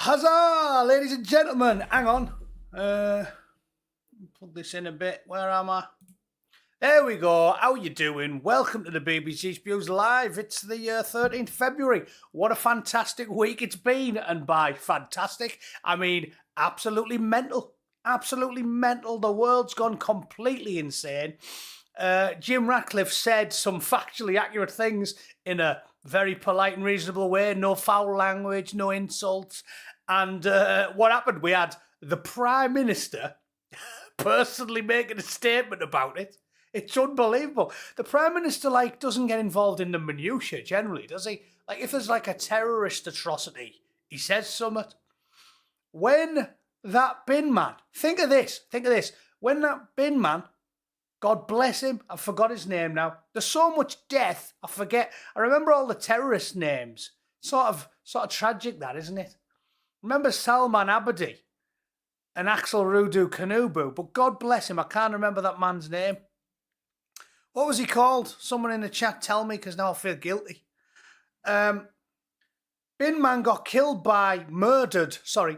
Huzzah, ladies and gentlemen. Hang on. Plug this in a bit. Where am I? There we go. How you doing? Welcome to the BBC Spews Live. It's the 13th February. What a fantastic week it's been. And by fantastic, I mean absolutely mental. Absolutely mental. The world's gone completely insane. Jim Ratcliffe said some factually accurate things in a very polite and reasonable way. No foul language, no insults. And what happened? We had the Prime Minister personally making a statement about it. It's unbelievable. The Prime Minister, doesn't get involved in the minutiae generally, does he? If there's a terrorist atrocity, he says something. When that bin man, think of this. When that bin man, God bless him, I forgot his name now. There's so much death, I forget. I remember all the terrorist names. Sort of tragic, that, isn't it? Remember Salman Abedi and Axel Rudu Kanubu, but God bless him, I can't remember that man's name. What was he called? Someone in the chat tell me, because now I feel guilty. Bin man got killed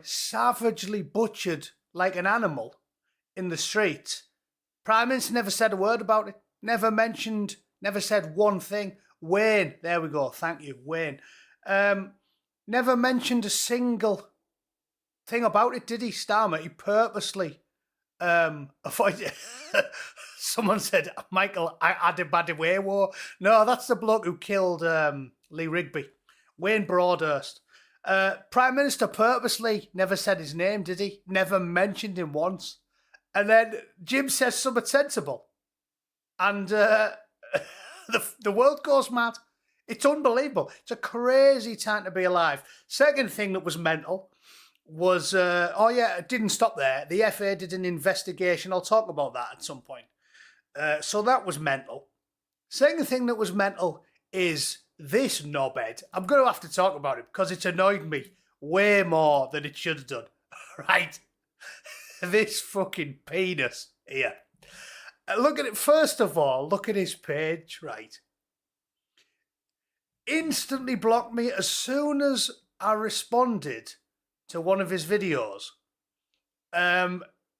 savagely butchered like an animal in the street. Prime Minister never said a word about it. Never said one thing. Wayne, there we go, thank you, Wayne. Never mentioned a single thing about it, did he, Starmer? He purposely avoided. Someone said, Michael, Adebadewewo. No, that's the bloke who killed Lee Rigby. Wayne Broadhurst. Prime Minister purposely never said his name, did he? Never mentioned him once. And then Jim says something sensible. And the world goes mad. It's unbelievable. It's a crazy time to be alive. Second thing that was mental was, it didn't stop there. The FA did an investigation. I'll talk about that at some point. So that was mental. Second thing that was mental is this knobhead. I'm going to have to talk about it because it's annoyed me way more than it should have done. Right? This fucking penis here. Look at it. First of all, look at his page, right? Instantly blocked me as soon as I responded to one of his videos.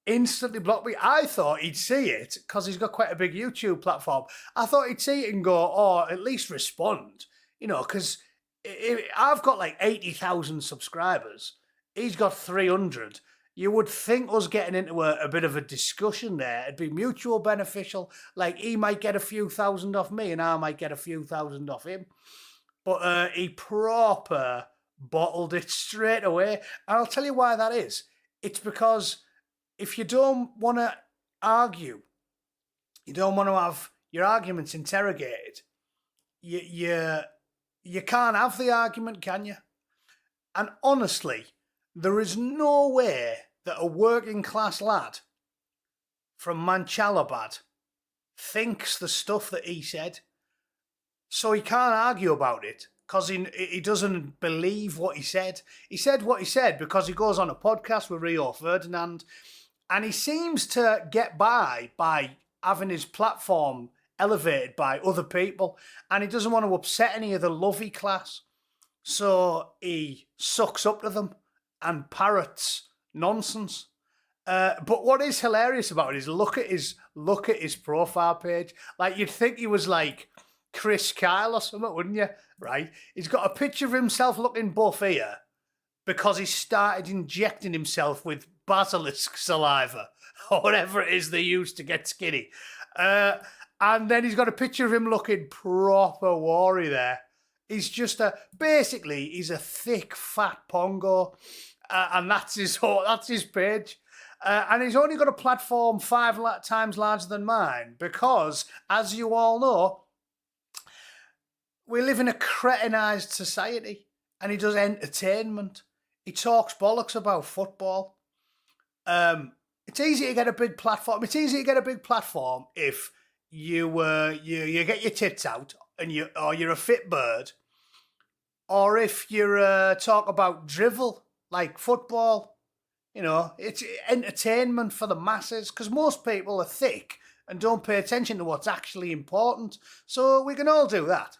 Instantly blocked me. I thought he'd see it because he's got quite a big YouTube platform. I thought he'd see it and go, at least respond. Because I've got 80,000 subscribers. He's got 300. You would think us getting into a bit of a discussion there, it'd be mutual beneficial. He might get a few thousand off me and I might get a few thousand off him. But he proper bottled it straight away. And I'll tell you why that is. It's because if you don't want to argue, you don't want to have your arguments interrogated, you can't have the argument, can you? And honestly, there is no way that a working class lad from Manchalabad thinks the stuff that he said. So he can't argue about it because he doesn't believe what he said. He said what he said because he goes on a podcast with Rio Ferdinand and he seems to get by having his platform elevated by other people and he doesn't want to upset any of the lovey class. So he sucks up to them and parrots nonsense. But what is hilarious about it is look at his profile page. You'd think he was Chris Kyle or something, wouldn't you? Right? He's got a picture of himself looking buff here because he started injecting himself with basilisk saliva or whatever it is they use to get skinny. And then he's got a picture of him looking proper wary there. He's just basically he's a thick fat pongo, and that's his page. And he's only got a platform 5 times larger than mine because, as you all know, we live in a cretinised society, and he does entertainment. He talks bollocks about football. It's easy to get a big platform. It's easy to get a big platform if you get your tits out and you're a fit bird, or if you're talk about drivel like football. It's entertainment for the masses, because most people are thick and don't pay attention to what's actually important. So we can all do that.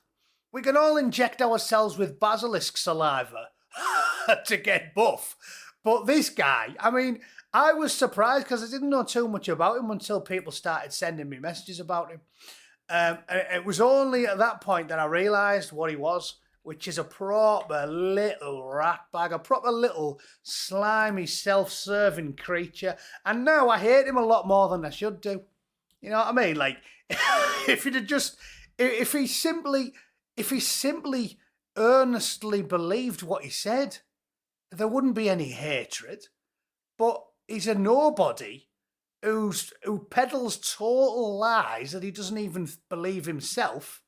We can all inject ourselves with basilisk saliva to get buff. But this guy, I mean, I was surprised because I didn't know too much about him until people started sending me messages about him. It was only at that point that I realised what he was, which is a proper little rat bag, a proper little slimy, self-serving creature. And now I hate him a lot more than I should do. You know what I mean? Like, if he simply earnestly believed what he said, there wouldn't be any hatred. But he's a nobody who peddles total lies that he doesn't even believe himself.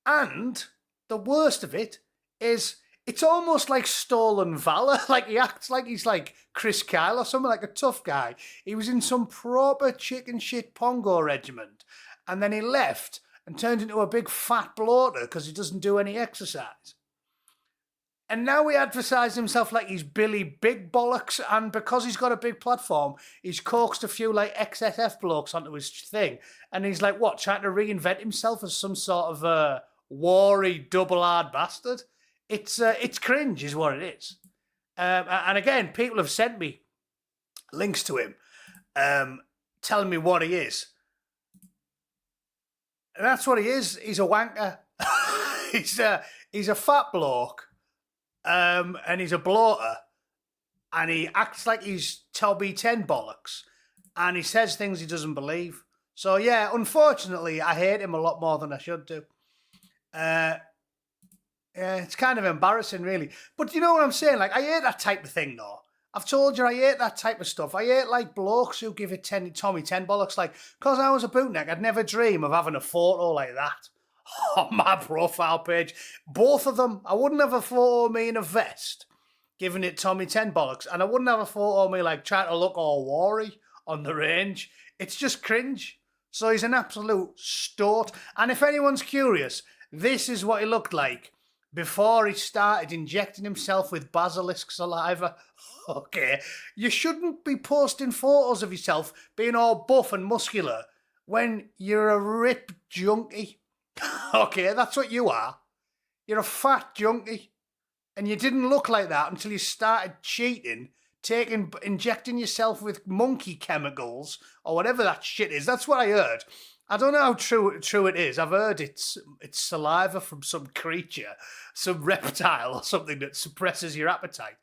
And the worst of it is, it's almost like stolen valor. Like, he acts like he's like Chris Kyle or something, like a tough guy. He was in some proper chicken shit Pongo regiment, and then he left and turned into a big fat bloater because he doesn't do any exercise. And now he advertises himself like he's Billy Big Bollocks, and because he's got a big platform, he's coaxed a few like XSF blokes onto his thing, and he's like, what, trying to reinvent himself as some sort of wary, double-hard bastard? It's cringe is what it is. And again, people have sent me links to him, telling me what he is. And that's what he is. He's a wanker. he's a fat bloke. And he's a bloater, and he acts like he's Toby 10 bollocks, and he says things he doesn't believe. So yeah, unfortunately, I hate him a lot more than I should do. Yeah, it's kind of embarrassing, really. But you know what I'm saying? Like, I hate that type of thing, though. I've told you I hate that type of stuff. I hate, like, blokes who give it Tommy 10 bollocks. Like, because I was a bootneck, I'd never dream of having a photo like that on my profile page. Both of them. I wouldn't have a photo of me in a vest giving it Tommy 10 bollocks, and I wouldn't have a photo of me like trying to look all wary on the range. It's just cringe. So he's an absolute stort. And if anyone's curious, this is what he looked like before he started injecting himself with basilisk saliva. Okay, you shouldn't be posting photos of yourself being all buff and muscular when you're a ripped junkie. Okay, that's what you are. You're a fat junkie. And you didn't look like that until you started cheating, injecting yourself with monkey chemicals or whatever that shit is. That's what I heard. I don't know how true it is. I've heard it's saliva from some creature, some reptile or something that suppresses your appetite.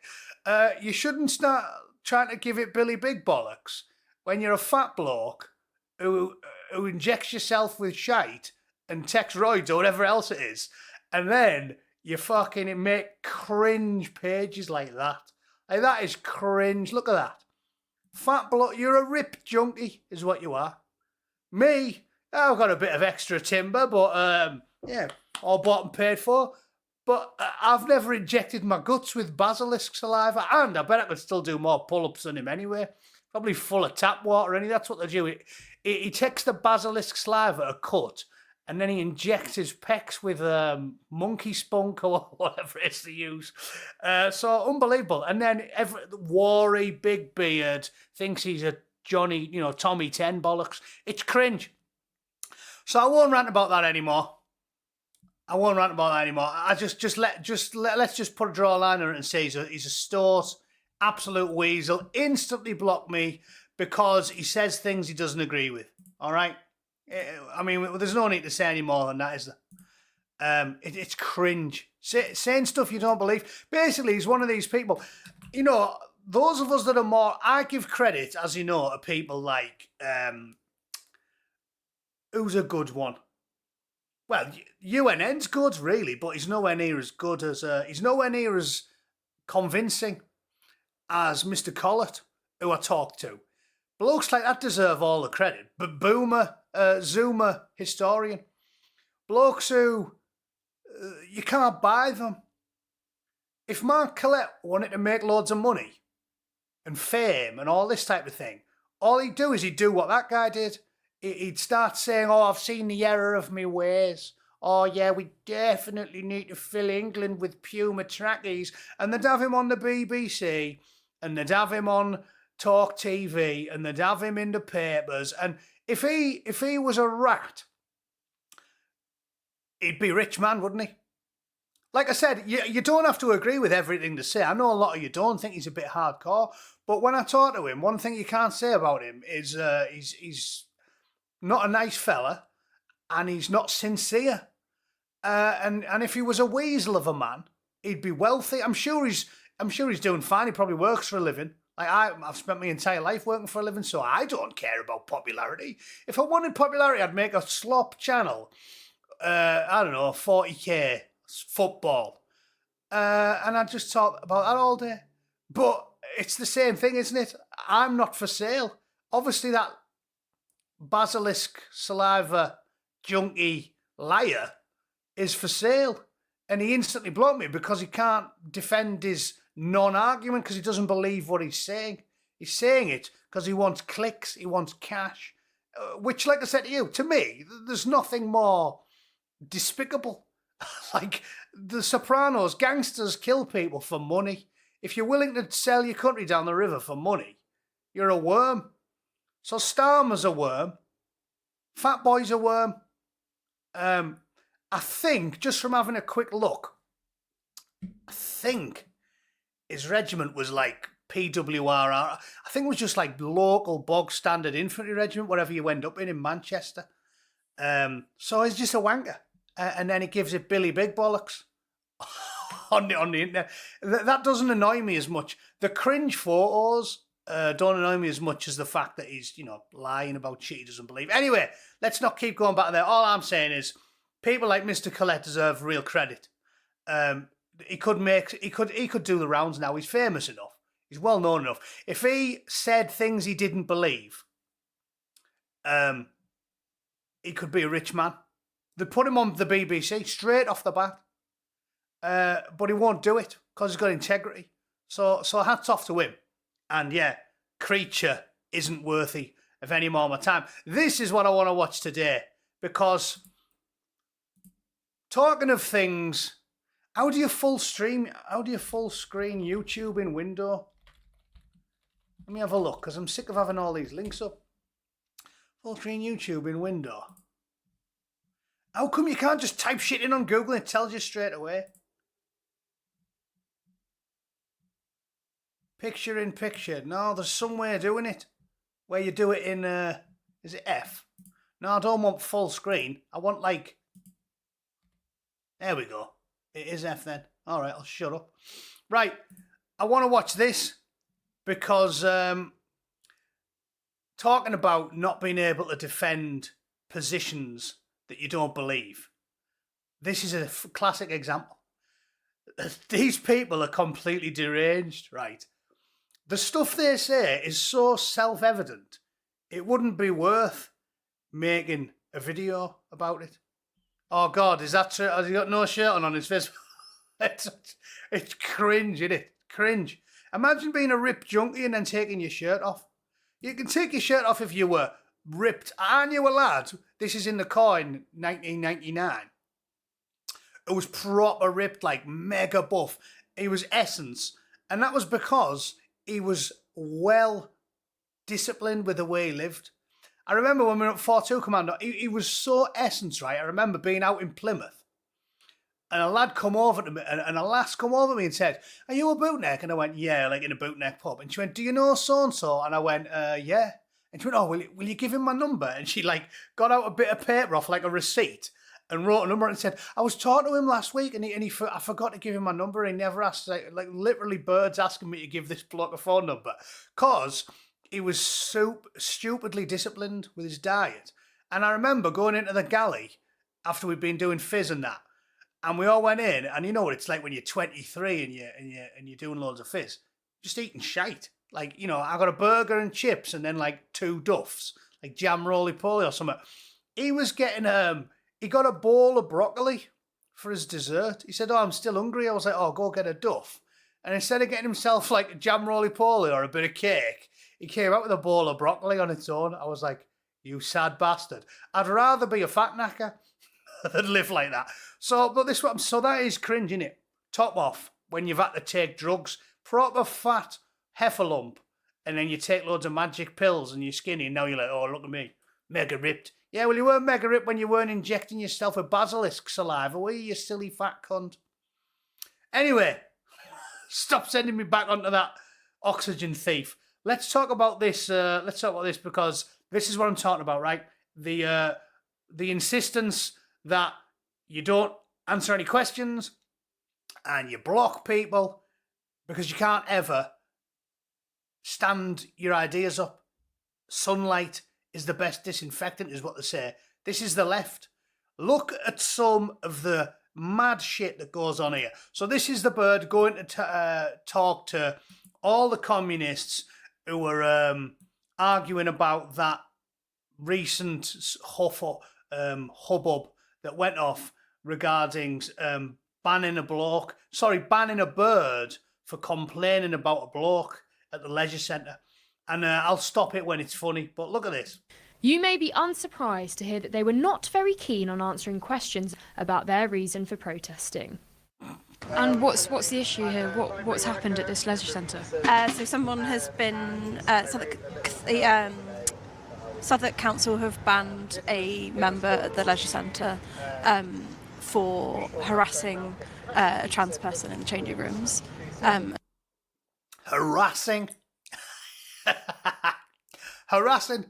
You shouldn't start trying to give it Billy Big Bollocks when you're a fat bloke who injects yourself with shite and Texroids or whatever else it is, and then you fucking make cringe pages like that. Like, that is cringe. Look at that. Fat bloke, you're a ripped junkie is what you are. Me, I've got a bit of extra timber, but yeah, all bought and paid for. But I've never injected my guts with basilisk saliva, and I bet I could still do more pull-ups than him anyway. Probably full of tap water, and that's what they do. He takes the basilisk saliva a cut, and then he injects his pecs with monkey spunk or whatever it is they use. So unbelievable. And then wary, big beard, thinks he's a Johnny, Tommy 10 bollocks. It's cringe. So I won't rant about that anymore. I let's just put a draw line on it and say he's a stort, absolute weasel. Instantly block me because he says things he doesn't agree with. All right. I mean, there's no need to say any more than that, is there? It's cringe. Saying stuff you don't believe. Basically, he's one of these people. Those of us that are more... I give credit, as you know, to people like... who's a good one? Well, UNN's good, really, but he's nowhere near as good as... he's nowhere near as convincing as Mr. Collett, who I talk to. Blokes like that deserve all the credit. But Zoomer historian. Blokes who you can't buy them. If Mark Collette wanted to make loads of money and fame and all this type of thing, all he'd do is he'd do what that guy did. He'd start saying, oh, I've seen the error of my ways. Oh, yeah, we definitely need to fill England with Puma trackies. And they'd have him on the BBC, and they'd have him on Talk TV, and they'd have him in the papers. And if he was a rat, he'd be a rich man, wouldn't he? Like I said, you don't have to agree with everything to say. I know a lot of you don't think he's a bit hardcore, but when I talk to him, one thing you can't say about him is he's not a nice fella, and he's not sincere. And if he was a weasel of a man, he'd be wealthy. I'm sure he's doing fine. He probably works for a living. Like I've spent my entire life working for a living, so I don't care about popularity. If I wanted popularity, I'd make a slop channel. I don't know, 40k football, and I'd just talk about that all day. But it's the same thing, isn't it? I'm not for sale. Obviously, that basilisk saliva junkie liar is for sale, and he instantly blocked me because he can't defend his non-argument because he doesn't believe what he's saying. He's saying it because he wants clicks, he wants cash, which, like I said to you, to me, there's nothing more despicable. Like the Sopranos, gangsters kill people for money. If you're willing to sell your country down the river for money, you're a worm. So Starmer's a worm. Fat Boy's a worm. I think, just from having a quick look, I think his regiment was like PWR. I think it was just like local bog standard infantry regiment, whatever you end up in Manchester. So he's just a wanker. And then he gives it Billy Big Bollocks on the internet. That doesn't annoy me as much. The cringe photos don't annoy me as much as the fact that he's, lying about shit he doesn't believe. Anyway, let's not keep going back there. All I'm saying is people like Mr. Collette deserve real credit. He could do the rounds now. He's famous enough. He's well known enough. If he said things he didn't believe, he could be a rich man. They put him on the BBC straight off the bat, but he won't do it because he's got integrity. So hats off to him. And yeah, Creature isn't worthy of any more of my time. This is what I want to watch today, because talking of things, how do you full screen YouTube in window? Let me have a look, because I'm sick of having all these links up. Full screen YouTube in window. How come you can't just type shit in on Google and it tells you straight away? Picture in picture. No, there's some way of doing it. Where you do it in, is it F? No, I don't want full screen. I want like... There we go. It is F then. All right, I'll shut up. Right, I want to watch this because talking about not being able to defend positions that you don't believe. This is a classic example. These people are completely deranged, right? The stuff they say is so self-evident, it wouldn't be worth making a video about it. Oh God, is that true? Has he got no shirt on his face? It's cringe, isn't it? Cringe. Imagine being a ripped junkie and then taking your shirt off. You can take your shirt off if you were ripped. I knew a lad, this is in the car in 1999. It was proper ripped, like mega buff. He was essence. And that was because he was well disciplined with the way he lived. I remember when we were at 4-2 Commando, he was so essence, right? I remember being out in Plymouth and a lad come over to me, and a lass come over to me and said, "Are you a Bootneck?" And I went, "Yeah, like in a Bootneck pub." And she went, "Do you know so-and-so?" And I went, "Yeah." And she went, "Oh, will you give him my number?" And she like got out a bit of paper off like a receipt and wrote a number and said, "I was talking to him last week and I forgot to give him my number. He never asked, like literally birds asking me to give this bloke a phone number." Because he was so stupidly disciplined with his diet. And I remember going into the galley after we'd been doing fizz and that, and we all went in, and you know what it's like when you're 23 and you're doing loads of fizz, just eating shite. Like, you know, I got a burger and chips and then like 2 duffs, like jam roly-poly or something. He was getting, he got a bowl of broccoli for his dessert. He said, oh, I'm still hungry. I was like, oh, go get a duff. And instead of getting himself like a jam roly-poly or a bit of cake, he came out with a bowl of broccoli on its own. I was like, you sad bastard. I'd rather be a fat knacker than live like that. So that is cringe, innit? Top off, when you've had to take drugs, proper fat heifer lump, and then you take loads of magic pills and you're skinny, and now you're like, oh, look at me, mega ripped. Yeah, well, you weren't mega ripped when you weren't injecting yourself with basilisk saliva, were you silly fat cunt? Anyway, stop sending me back onto that oxygen thief. Let's talk about this. Because this is what I'm talking about, right? The insistence that you don't answer any questions and you block people because you can't ever stand your ideas up. Sunlight is the best disinfectant, is what they say. This is the left. Look at some of the mad shit that goes on here. So this is the bird going to talk to all the communists who were arguing about that recent hubbub that went off regarding banning a bird for complaining about a bloke at the leisure centre. And I'll stop it when it's funny, but look at this. You may be unsurprised to hear that they were not very keen on answering questions about their reason for protesting. And what's the issue here? What's happened at this leisure centre? So someone has been Southwark Council have banned a member at the leisure centre for harassing a trans person in the changing rooms. Harassing? Harassing?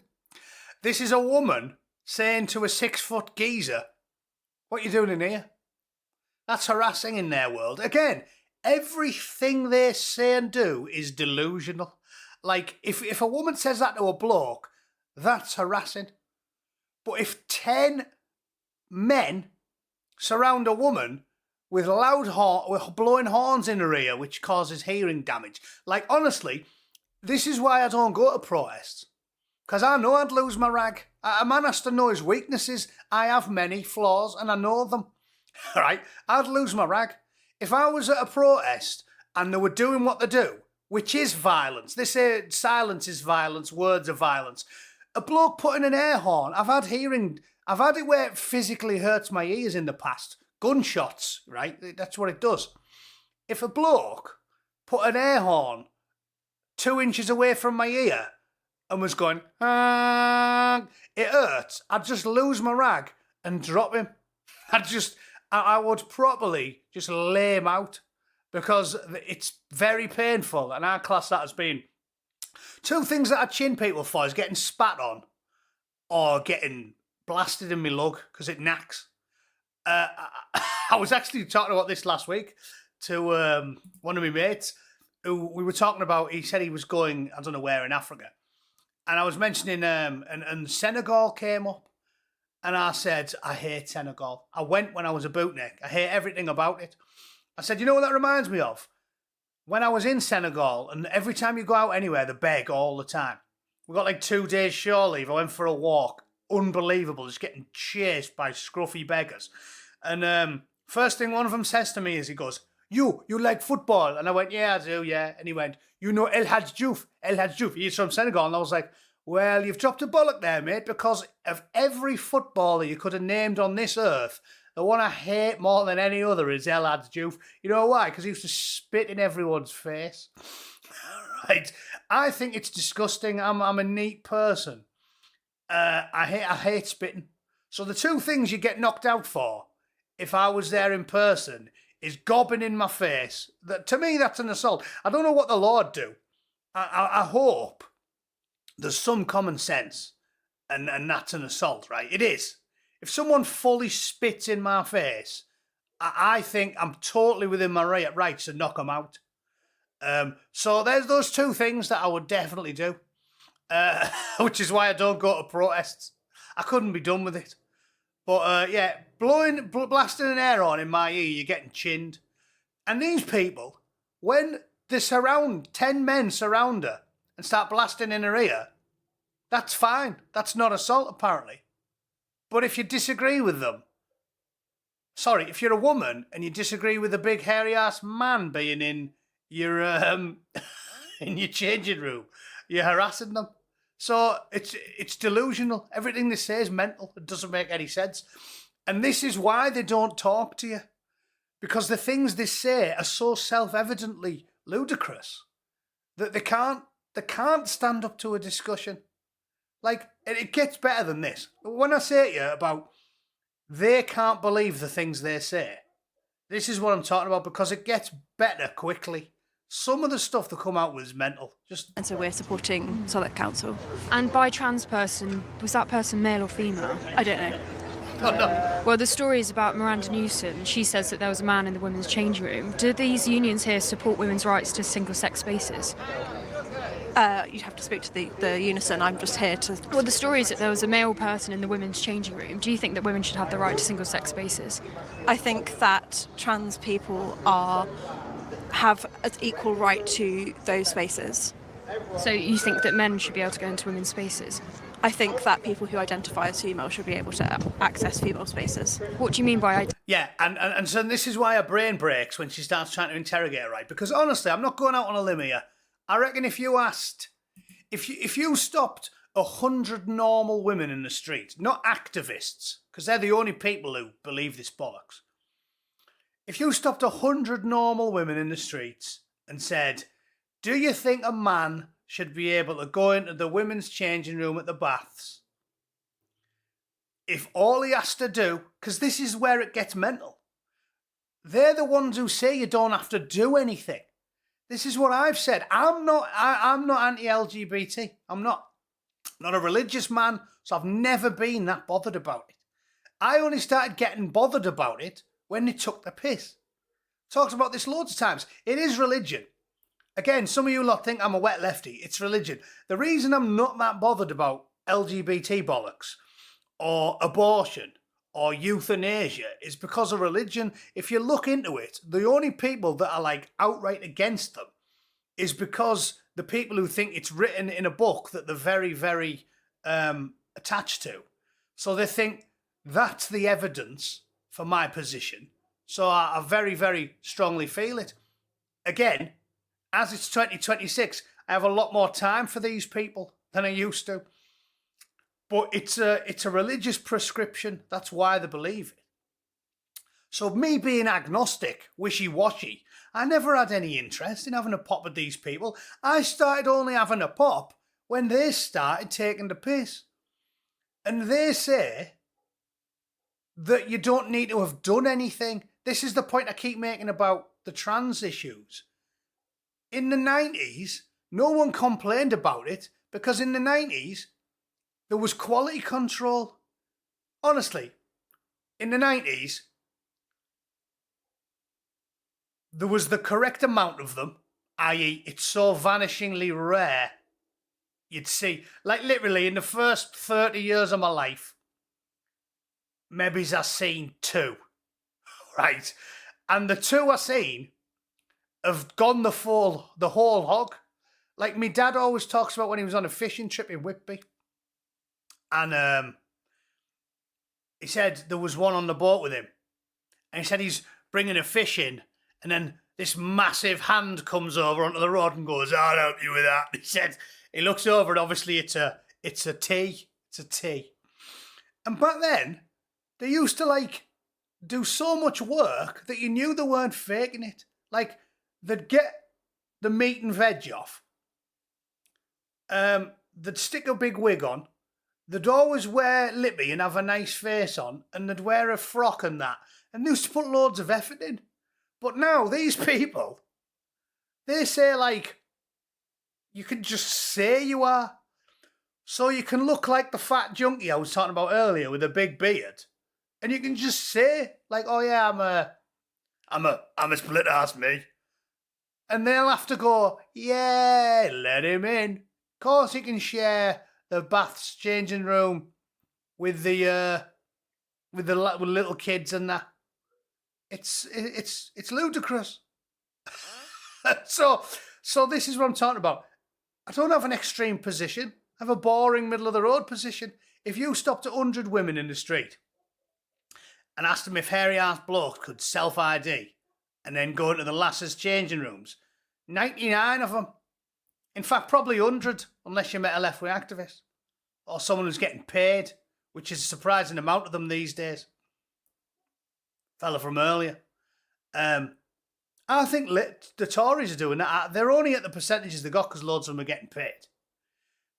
This is a woman saying to a 6-foot geezer, what are you doing in here? That's harassing in their world. Again, everything they say and do is delusional. Like, if a woman says that to a bloke, that's harassing. But if 10 men surround a woman with with blowing horns in her ear, which causes hearing damage, like, honestly, this is why I don't go to protests. Because I know I'd lose my rag. A man has to know his weaknesses. I have many flaws and I know them. Right? I'd lose my rag. If I was at a protest and they were doing what they do, which is violence. They say silence is violence, words are violence. A bloke putting an air horn, I've had it where it physically hurts my ears in the past. Gunshots, right? That's what it does. If a bloke put an air horn 2 inches away from my ear and was going, it hurts, I'd just lose my rag and drop him. I would properly just lay him out because it's very painful, and I class that as being two things that I chin people for is getting spat on or getting blasted in my lug because it knacks. I was actually talking about this last week to one of my mates who we were talking about. He said he was going, I don't know where, in Africa. And I was mentioning, and Senegal came up. And I said, I hate Senegal. I went when I was a bootneck. I hate everything about it. I said, you know what that reminds me of? When I was in Senegal, and every time you go out anywhere, they beg all the time. We got like 2 days shore leave. I went for a walk. Unbelievable. Just getting chased by scruffy beggars. And first thing one of them says to me is, he goes, you like football? And I went, yeah, I do, yeah. And he went, you know El Hadj Diouf. He's from Senegal. And I was like, well, you've dropped a bollock there, mate, because of every footballer you could have named on this earth, the one I hate more than any other is El Hadj Diouf. You know why? Because he used to spit in everyone's face. Right? I think it's disgusting. I'm a neat person. I hate spitting. So the two things you get knocked out for, if I was there in person, is gobbing in my face. To me, that's an assault. I don't know what the law would do. I hope there's some common sense, and that's an assault, right? It is. If someone fully spits in my face, I think I'm totally within my rights to knock them out. So there's those two things that I would definitely do, which is why I don't go to protests. I couldn't be done with it. But yeah, blasting an air on in my ear, you're getting chinned. And these people, when 10 men surround her and start blasting in her ear, that's fine. That's not assault, apparently. But if you disagree with them, Sorry, if you're a woman and you disagree with a big hairy ass man being in your in your changing room, you're harassing them. So it's delusional. Everything they say is mental. It doesn't make any sense. And this is why they don't talk to you. Because the things they say are so self-evidently ludicrous that they can't stand up to a discussion. Like, it gets better than this. When I say to you about they can't believe the things they say, this is what I'm talking about, because it gets better quickly. Some of the stuff they come out with is mental. And so we're supporting Southwark Council. And by trans person, was that person male or female? I don't know. Oh, no. Well, the story is about Miranda Newsom. She says that there was a man in the women's changing room. Do these unions here support women's rights to single-sex spaces? You'd have to speak to the unison. I'm just here to... Well, the story is that there was a male person in the women's changing room. Do you think that women should have the right to single-sex spaces? I think that trans people have an equal right to those spaces. So you think that men should be able to go into women's spaces? I think that people who identify as female should be able to access female spaces. What do you mean by Yeah, and so this is why her brain breaks when she starts trying to interrogate her, right? Because honestly, I'm not going out on a limb here. I reckon if you stopped 100 normal women in the street, not activists, because they're the only people who believe this bollocks. If you stopped 100 normal women in the streets and said, do you think a man should be able to go into the women's changing room at the baths if all he has to do, because this is where it gets mental, they're the ones who say you don't have to do anything. This is what I've said. I'm not anti-LGBT. I'm not a religious man, so I've never been that bothered about it. I only started getting bothered about it when they took the piss. Talked about this loads of times. It is religion. Again, some of you lot think I'm a wet lefty. It's religion. The reason I'm not that bothered about LGBT bollocks or abortion or euthanasia is because of religion. If you look into it, the only people that are like outright against them is because the people who think it's written in a book that they're very, very attached to. So they think that's the evidence for my position. So I very, very strongly feel it. Again, as it's 2026, I have a lot more time for these people than I used to. But it's a religious prescription. That's why they believe it. So me being agnostic, wishy-washy, I never had any interest in having a pop with these people. I started only having a pop when they started taking the piss. And they say that you don't need to have done anything. This is the point I keep making about the trans issues. In the 90s, no one complained about it because in the 90s, there was quality control. Honestly, in the 90s, there was the correct amount of them, i.e. it's so vanishingly rare. You'd see, like literally in the first 30 years of my life, maybe I've seen 2, right? And the 2 I seen have gone the whole hog. Like my dad always talks about when he was on a fishing trip in Whitby. And he said there was one on the boat with him. And he said he's bringing a fish in. And then this massive hand comes over onto the rod and goes, I'll help you with that. He said, he looks over and obviously it's a tea. It's a tea. And back then, they used to like do so much work that you knew they weren't faking it. Like, they'd get the meat and veg off. They'd stick a big wig on. They'd always wear lippy and have a nice face on. And they'd wear a frock and that. And they used to put loads of effort in. But now, these people, they say, like, you can just say you are. So you can look like the fat junkie I was talking about earlier with a big beard. And you can just say, like, oh yeah, I'm a split ass, me. And they'll have to go, yeah, let him in. Of course he can share the baths changing room with the with little kids and that. It's ludicrous. So this is what I'm talking about. I don't have an extreme position. I have a boring middle of the road position. If you stopped 100 women in the street and asked them if hairy-ass blokes could self-ID and then go into the lasses' changing rooms, 99 of them. In fact, probably 100, unless you met a left-wing activist or someone who's getting paid, which is a surprising amount of them these days. Fella from earlier. I think the Tories are doing that. They're only at the percentages they got because loads of them are getting paid.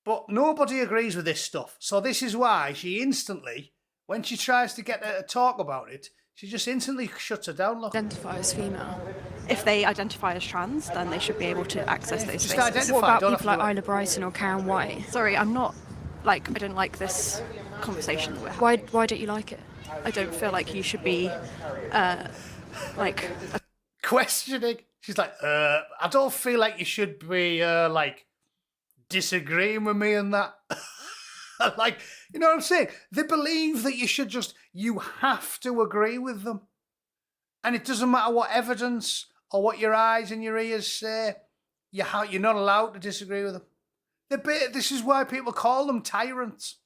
But nobody agrees with this stuff. So this is why she instantly, when she tries to get her to talk about it, she just instantly shuts her down. Look. Identify as female. If they identify as trans, then they should be able to access those Just spaces. identify. What about Don't people have like to do Isla Brighton or Karen White? Sorry, I don't like this conversation that we're having. Why don't you like it? I don't feel like you should be, questioning. She's like, I don't feel like you should be, disagreeing with me and that. Like, you know what I'm saying? They believe that you have to agree with them. And it doesn't matter what evidence or what your eyes and your ears say, you're not allowed to disagree with them. This is why people call them tyrants.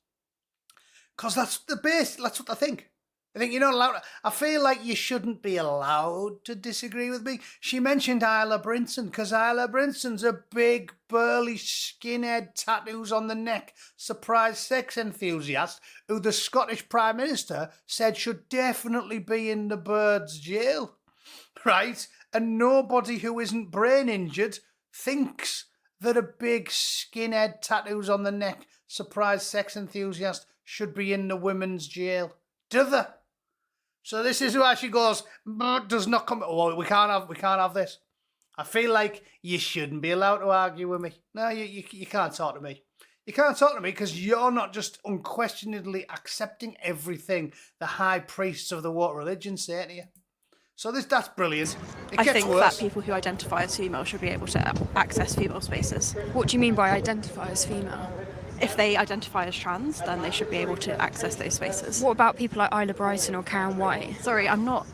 Because that's the base, that's what they think. I think you're not allowed. I feel like you shouldn't be allowed to disagree with me. She mentioned Isla Brinton because Isla Brinton's a big, burly, skinhead, tattoos on the neck, surprise sex enthusiast who the Scottish Prime Minister said should definitely be in the Birds jail, right? And nobody who isn't brain injured thinks that a big, skinhead, tattoos on the neck, surprise sex enthusiast should be in the women's jail. Do they? So this is why she goes, does not come. Well, we can't have this. I feel like you shouldn't be allowed to argue with me. No, you can't talk to me. You can't talk to me because you're not just unquestionably accepting everything the high priests of the woke religion say to you. So that's brilliant. I think that people who identify as female should be able to access female spaces. What do you mean by identify as female? If they identify as trans, then they should be able to access those spaces. What about people like Isla Brighton or Karen White? Sorry, I don't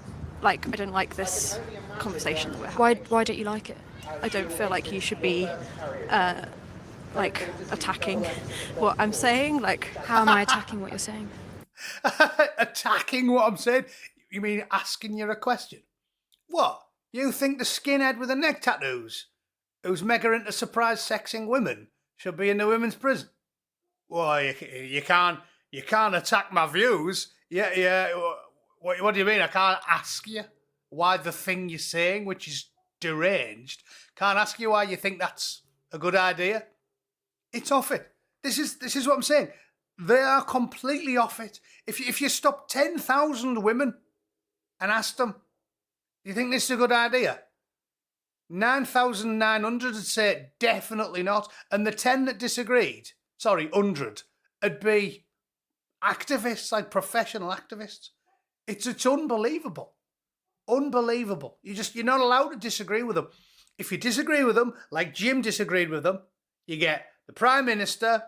like this conversation that we're having. Why don't you like it? I don't feel like you should be, attacking what I'm saying. How am I attacking what you're saying? Attacking what I'm saying? You mean asking you a question? What? You think the skinhead with the neck tattoos, who's mega into surprise sexing women, should be in the women's prison? Well, you can't attack my views. Yeah. What do you mean? I can't ask you why the thing you're saying, which is deranged, can't ask you why you think that's a good idea. It's off it. This is what I'm saying. They are completely off it. If you stop 10,000 women and ask them, do you think this is a good idea? 9,900 would say definitely not. And the 10 that disagreed, 100, would be activists, like professional activists. It's unbelievable. Unbelievable. You're not allowed to disagree with them. If you disagree with them, like Jim disagreed with them, you get the Prime Minister,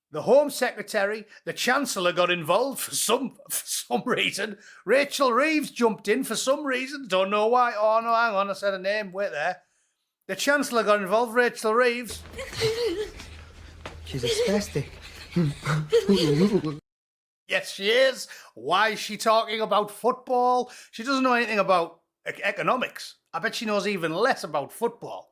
the Home Secretary, the Chancellor got involved for some reason. Rachel Reeves jumped in for some reason. Don't know why. Oh, no, hang on. I said a name. Wait there. The Chancellor got involved, Rachel Reeves. She's a spastic. Yes, she is. Why is she talking about football? She doesn't know anything about economics. I bet she knows even less about football.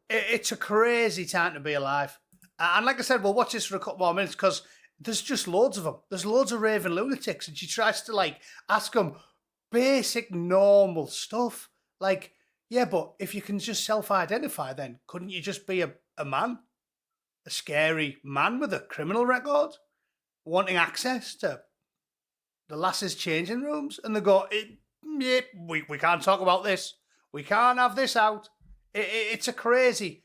It's a crazy time to be alive. And like I said, we'll watch this for a couple more minutes because there's just loads of them. There's loads of raving lunatics, and she tries to ask them basic normal stuff. Like, yeah, but if you can just self-identify, then couldn't you just be a man? A scary man with a criminal record? Wanting access to the lasses' changing rooms? And they go, we can't talk about this. We can't have this out. It's a crazy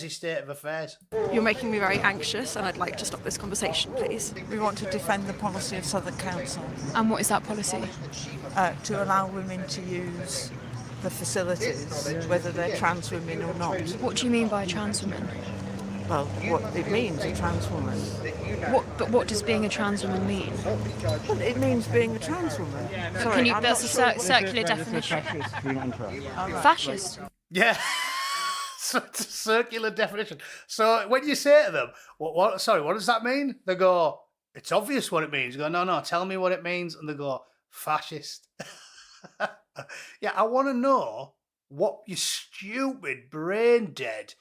state of affairs. You're making me very anxious, and I'd like to stop this conversation, please. We want to defend the policy of Southwark Council And what is that policy? to allow women to use the facilities, whether they're trans women or not. What do you mean by a trans woman? Well, what it means, a trans woman. But what does being a trans woman mean? Well, it means being a trans woman. Sorry, I'm That's not a sure. circular definition. Fascist? Yeah. So it's a circular definition. So when you say to them, what does that mean? They go, it's obvious what it means. You go, no, tell me what it means. And they go, fascist. Yeah, I want to know what your stupid, brain-dead,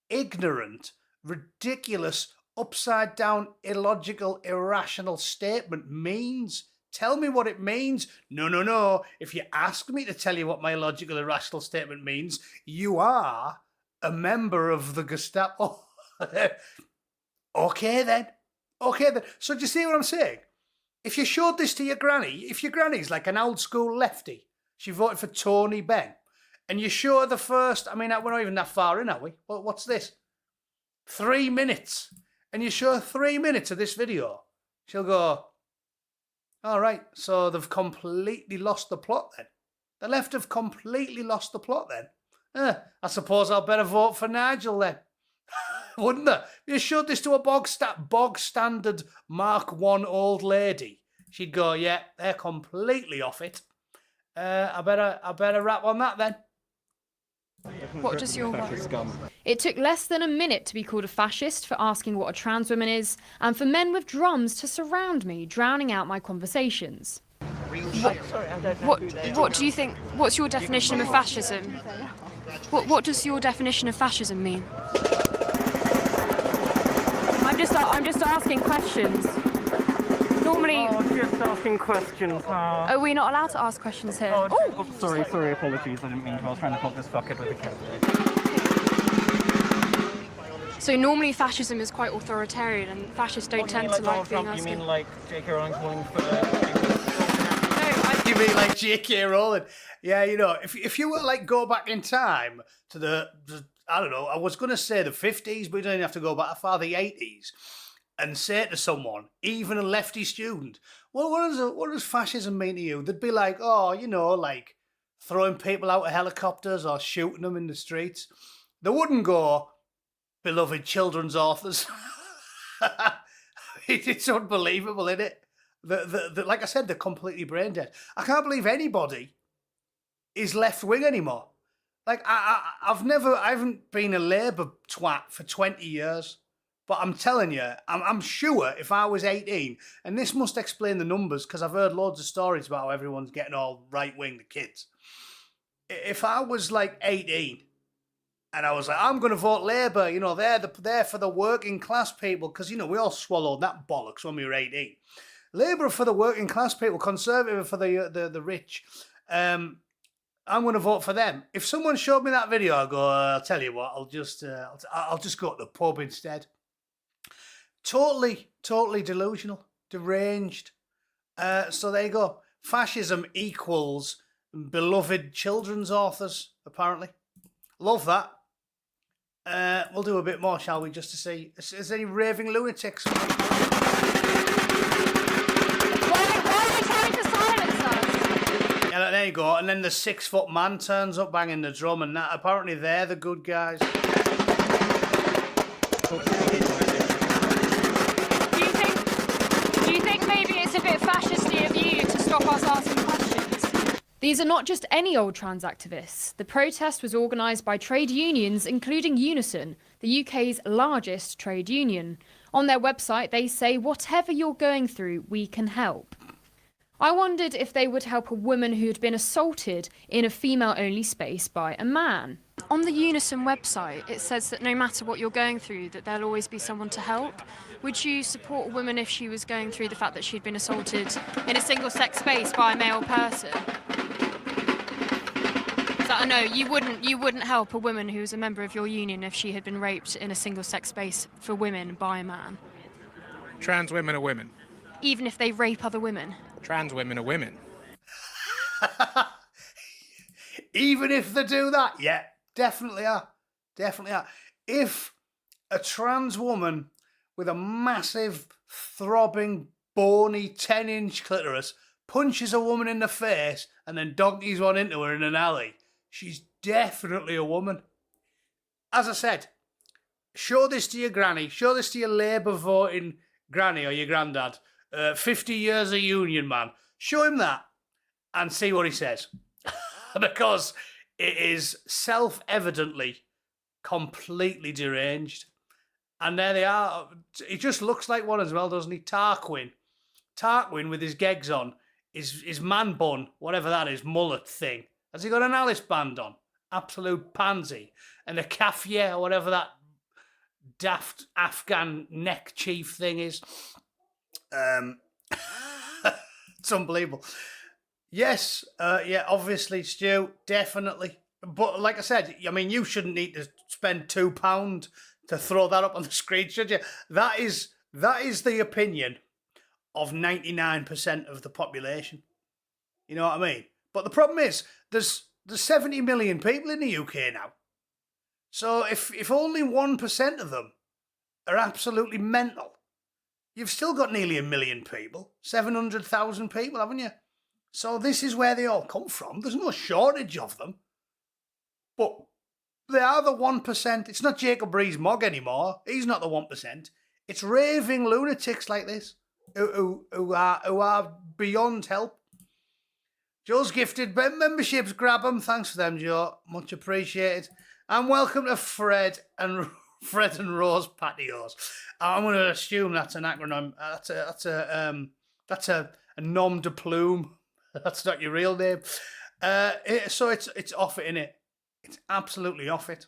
ignorant, ridiculous, upside-down, illogical, irrational statement means. Tell me what it means. No. If you ask me to tell you what my illogical, irrational statement means, you are a member of the Gestapo. Okay then. So do you see what I'm saying? If you showed this to your granny, if your granny's like an old school lefty, she voted for Tony Benn, and you show her the first, I mean, we're not even that far in, are we? What's this? 3 minutes. And you show her 3 minutes of this video, she'll go, all right, so they've completely lost the plot then. The left have completely lost the plot then. I suppose I'll better vote for Nigel then. Wouldn't they? If you showed this to a bog standard Mark I old lady, she'd go, yeah, they're completely off it. I better rap on that then. What does your It took less than a minute to be called a fascist for asking what a trans woman is, and for men with drums to surround me, drowning out my conversations. What do you think? What's your definition of fascism? What does your definition of fascism mean? I'm just asking questions. Normally. Oh, just asking questions. Are we not allowed to ask questions here? Sorry, apologies. I didn't mean to. I was trying to pop this bucket with a cat. So normally fascism is quite authoritarian, and fascists don't tend to like being asked. You mean like J.K. Rowling calling for? You mean like J.K. Rowling? Yeah, you know, if you were like go back in time to the I don't know, I was going to say the 50s, but you don't have to go back that far, the 80s, and say to someone, even a lefty student, well, what does fascism mean to you? They'd be like, oh, you know, like throwing people out of helicopters or shooting them in the streets. They wouldn't go, beloved children's authors. It's unbelievable, isn't it? Like I said, they're completely brain dead. I can't believe anybody is left wing anymore. Like I haven't been a Labour twat for 20 years, but I'm telling you, I'm sure if I was 18, and this must explain the numbers because I've heard loads of stories about how everyone's getting all right wing, the kids. If I was like 18 and I was like, I'm going to vote Labour, you know, they're for the working class people, because, you know, we all swallowed that bollocks when we were 18. Labour for the working class people, Conservative for the rich. I'm going to vote for them. If someone showed me that video, I'll go, I'll tell you what, I'll just go to the pub instead. Totally delusional, deranged. So there you go. Fascism equals beloved children's authors, apparently. Love that. We'll do a bit more, shall we, just to see. Is there any raving lunatics? Yeah, there you go. And then the 6 foot man turns up banging the drum, and that apparently they're the good guys. Do you think maybe it's a bit fascisty of you to stop us asking questions? These are not just any old trans activists. The protest was organised by trade unions, including Unison, the UK's largest trade union. On their website, they say, whatever you're going through, we can help. I wondered if they would help a woman who had been assaulted in a female-only space by a man. On the Unison website, it says that no matter what you're going through, that there'll always be someone to help. Would you support a woman if she was going through the fact that she'd been assaulted in a single-sex space by a male person? So, no, you wouldn't help a woman who was a member of your union if she had been raped in a single-sex space for women by a man. Trans women are women. Even if they rape other women? Trans women are women. Even if they do that, yeah, definitely are. Definitely are. If a trans woman with a massive, throbbing, bony 10-inch clitoris punches a woman in the face and then donkeys one into her in an alley, she's definitely a woman. As I said, show this to your granny, show this to your Labour voting granny or your granddad. 50 years a union man. Show him that and see what he says. Because it is self-evidently completely deranged. And there they are. He just looks like one as well, doesn't he? Tarquin with his gegs on his man bun, whatever that is, mullet thing. Has he got an Alice band on? Absolute pansy. And a kafia, or whatever that daft Afghan neck chief thing is. It's unbelievable. Yes, yeah, obviously, Stu, definitely. But like I said, I mean, you shouldn't need to spend £2 to throw that up on the screen, should you? That is the opinion of 99% of the population. You know what I mean? But the problem is, there's 70 million people in the UK now. So if only 1% of them are absolutely mental, you've still got nearly 1 million people, 700,000 people, haven't you? So this is where they all come from. There's no shortage of them. But they are the 1%. It's not Jacob Rees-Mogg anymore. He's not the 1%. It's raving lunatics like this who are beyond help. Joe's gifted memberships. Grab them. Thanks for them, Joe. Much appreciated. And welcome to Fred and Rose Patios. I'm going to assume that's an acronym. That's a nom de plume. That's not your real name. So it's off it, innit? It's absolutely off it.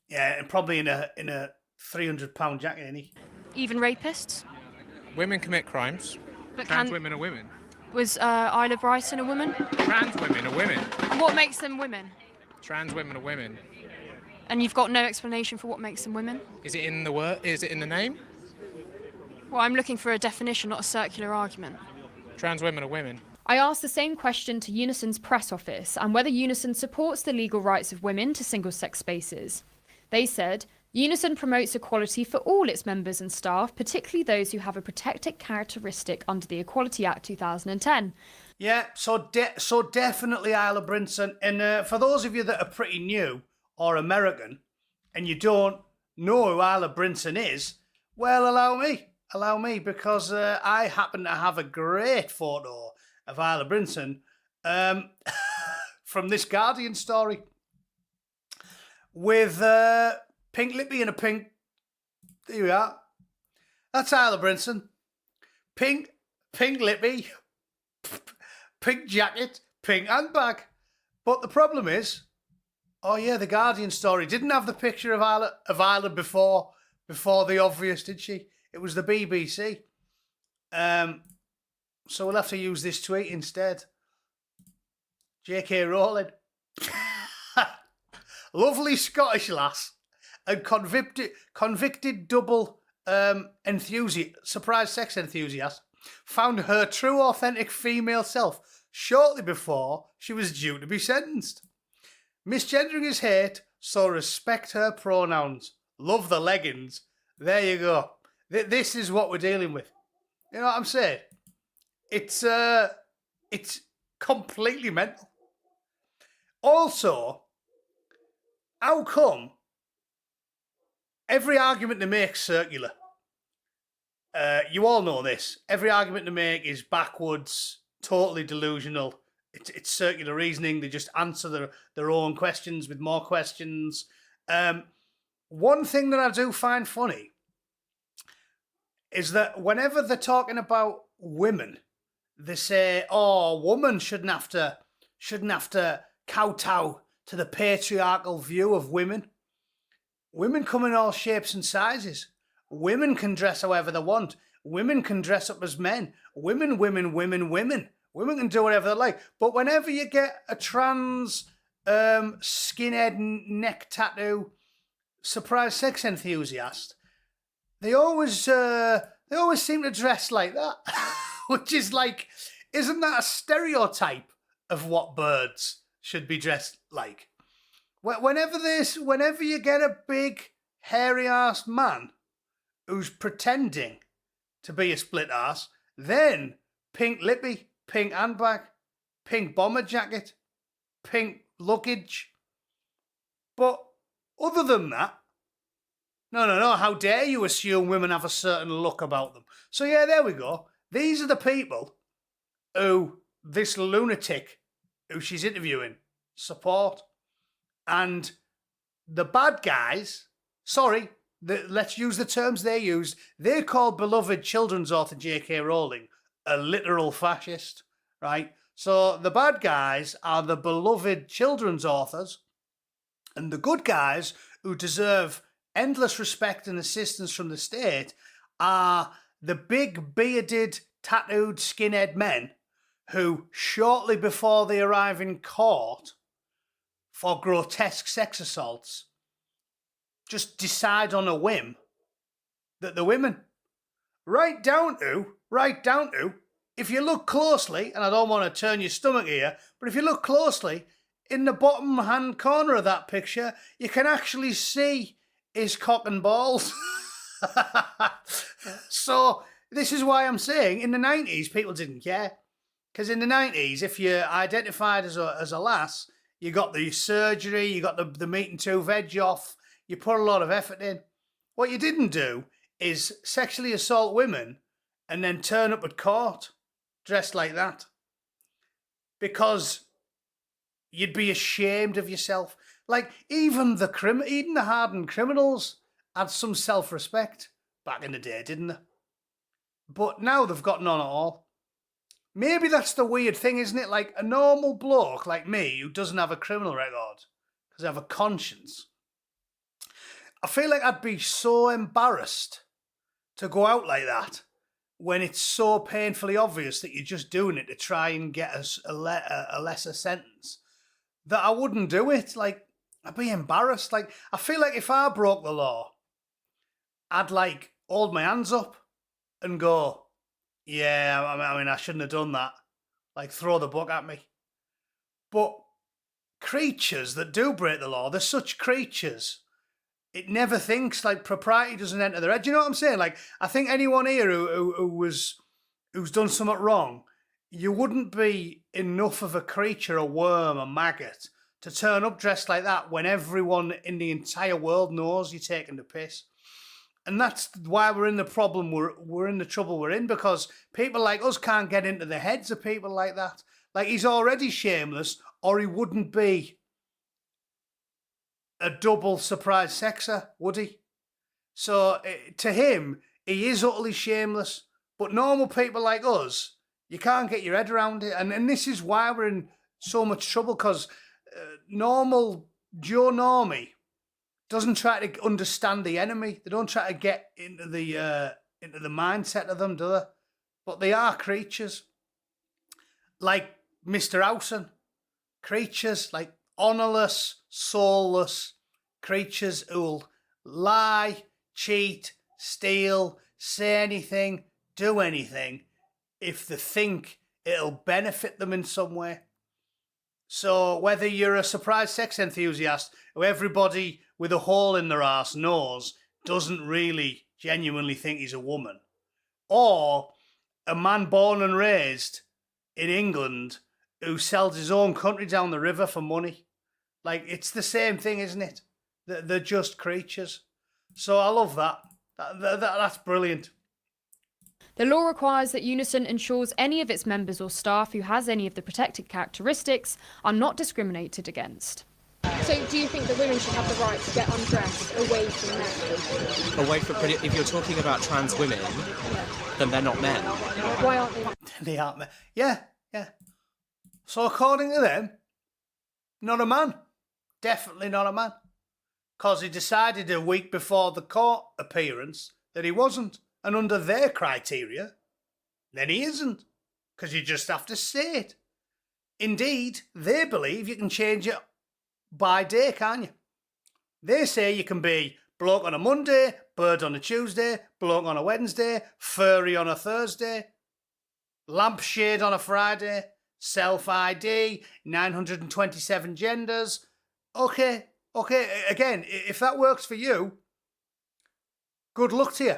Yeah, and probably in a £300 jacket, ain't he? Even rapists? Women commit crimes. But Trans women are women. Was Isla Bryson a woman? Trans women are women. And what makes them women? Trans women are women. And you've got no explanation for what makes them women? Is it in the word? Is it in the name? Well, I'm looking for a definition, not a circular argument. Trans women are women. I asked the same question to Unison's press office and whether Unison supports the legal rights of women to single-sex spaces. They said, Unison promotes equality for all its members and staff, particularly those who have a protected characteristic under the Equality Act 2010. Yeah, so definitely Isla Brinson. And for those of you that are pretty new or American and you don't know who Isla Brinson is, well, allow me, because I happen to have a great photo of Isla Brinson from this Guardian story with pink lippy and a pink. There we are. That's Isla Brinson. Pink lippy, pink jacket, pink handbag. But the problem is, oh yeah, the Guardian story didn't have the picture of Isla before the obvious, did she? It was the BBC. So we'll have to use this tweet instead. J.K. Rowling. Lovely Scottish lass and convicted double surprise sex enthusiast found her true authentic female self shortly before she was due to be sentenced. Misgendering is hate, so respect her pronouns. Love the leggings. There you go. This is what we're dealing with. You know what I'm saying? It's completely mental. Also, how come every argument they make is circular? You all know this. Every argument they make is backwards, totally delusional. It's circular reasoning. They just answer their own questions with more questions. One thing that I do find funny is that whenever they're talking about women, they say, "Oh, woman shouldn't have to kowtow to the patriarchal view of women. Women come in all shapes and sizes. Women can dress however they want. Women can dress up as men. Women. Women can do whatever they like." But whenever you get a trans skinhead neck tattoo surprise sex enthusiast, they always seem to dress like that. Which is like, isn't that a stereotype of what birds should be dressed like? Whenever you get a big hairy ass man who's pretending to be a split ass, then pink lippy, pink handbag, pink bomber jacket, pink luggage. But other than that, no, how dare you assume women have a certain look about them? So yeah, there we go. These are the people who this lunatic who she's interviewing support. And the bad guys, let's use the terms they used. They called beloved children's author J.K. Rowling a literal fascist, right? So the bad guys are the beloved children's authors, and the good guys who deserve endless respect and assistance from the state are the big bearded, tattooed skinhead men who, shortly before they arrive in court for grotesque sex assaults, just decide on a whim that the women, right down to, if you look closely, and I don't want to turn your stomach here, but if you look closely, in the bottom hand corner of that picture, you can actually see his cock and balls. So this is why I'm saying in the 90s, people didn't care. Because in the 90s, if you identified as a lass, you got the surgery, you got the meat and two veg off, you put a lot of effort in. What you didn't do is sexually assault women and then turn up at court dressed like that. Because you'd be ashamed of yourself. Like, even the hardened criminals had some self-respect back in the day, didn't they? But now they've got none at all. Maybe that's the weird thing, isn't it? Like, a normal bloke like me who doesn't have a criminal record because I have a conscience, I feel like I'd be so embarrassed to go out like that when it's so painfully obvious that you're just doing it to try and get a lesser sentence, that I wouldn't do it. Like, I'd be embarrassed. Like, I feel like if I broke the law, I'd like hold my hands up and go, yeah, I mean, I shouldn't have done that. Like, throw the book at me. But creatures that do break the law, they're such creatures. It never thinks, like, propriety doesn't enter their head. Do you know what I'm saying? Like, I think anyone here who's done something wrong, you wouldn't be enough of a creature, a worm, a maggot, to turn up dressed like that when everyone in the entire world knows you're taking the piss. And that's why we're in the problem, we're in the trouble we're in, because people like us can't get into the heads of people like that. Like, he's already shameless, or he wouldn't be a double surprise sexer, would he? So to him, he is utterly shameless. But normal people like us, you can't get your head around it. And this is why we're in so much trouble, because normal Joe Normie doesn't try to understand the enemy. They don't try to get into the mindset of them, do they? But they are creatures. Like Mr. Howson. Creatures, like honourless, soulless creatures who'll lie, cheat, steal, say anything, do anything if they think it'll benefit them in some way. So whether you're a surprise sex enthusiast who everybody with a hole in their arse knows doesn't really genuinely think he's a woman, or a man born and raised in England who sells his own country down the river for money, like, it's the same thing, isn't it? They're just creatures. So I love that. That's brilliant. The law requires that Unison ensures any of its members or staff who has any of the protected characteristics are not discriminated against. So do you think that women should have the right to get undressed away from men? Away from if you're talking about trans women, then they're not men. Why aren't they? They aren't men. Yeah. So according to them, not a man. Definitely not a man. Because he decided a week before the court appearance that he wasn't. And under their criteria, then he isn't. Because you just have to say it. Indeed, they believe you can change it by day, can't you? They say you can be bloke on a Monday, bird on a Tuesday, bloke on a Wednesday, furry on a Thursday, lampshade on a Friday, self-ID, 927 genders. Okay, again, if that works for you, good luck to you.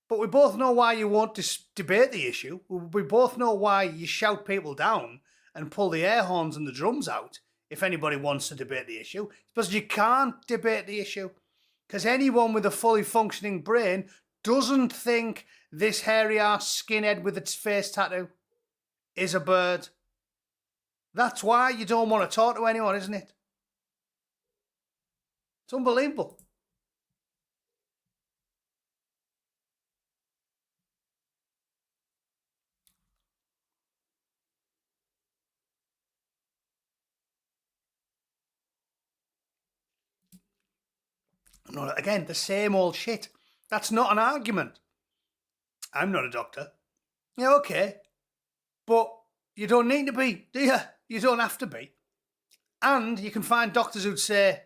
But we both know why you won't debate the issue. We both know why you shout people down and pull the air horns and the drums out if anybody wants to debate the issue. It's because you can't debate the issue. Because anyone with a fully functioning brain doesn't think this hairy-ass skinhead with its face tattoo is a bird. That's why you don't want to talk to anyone, isn't it? It's unbelievable. No, again, the same old shit. That's not an argument. I'm not a doctor. Yeah, okay. But you don't need to be, do you? You don't have to be. And you can find doctors who'd say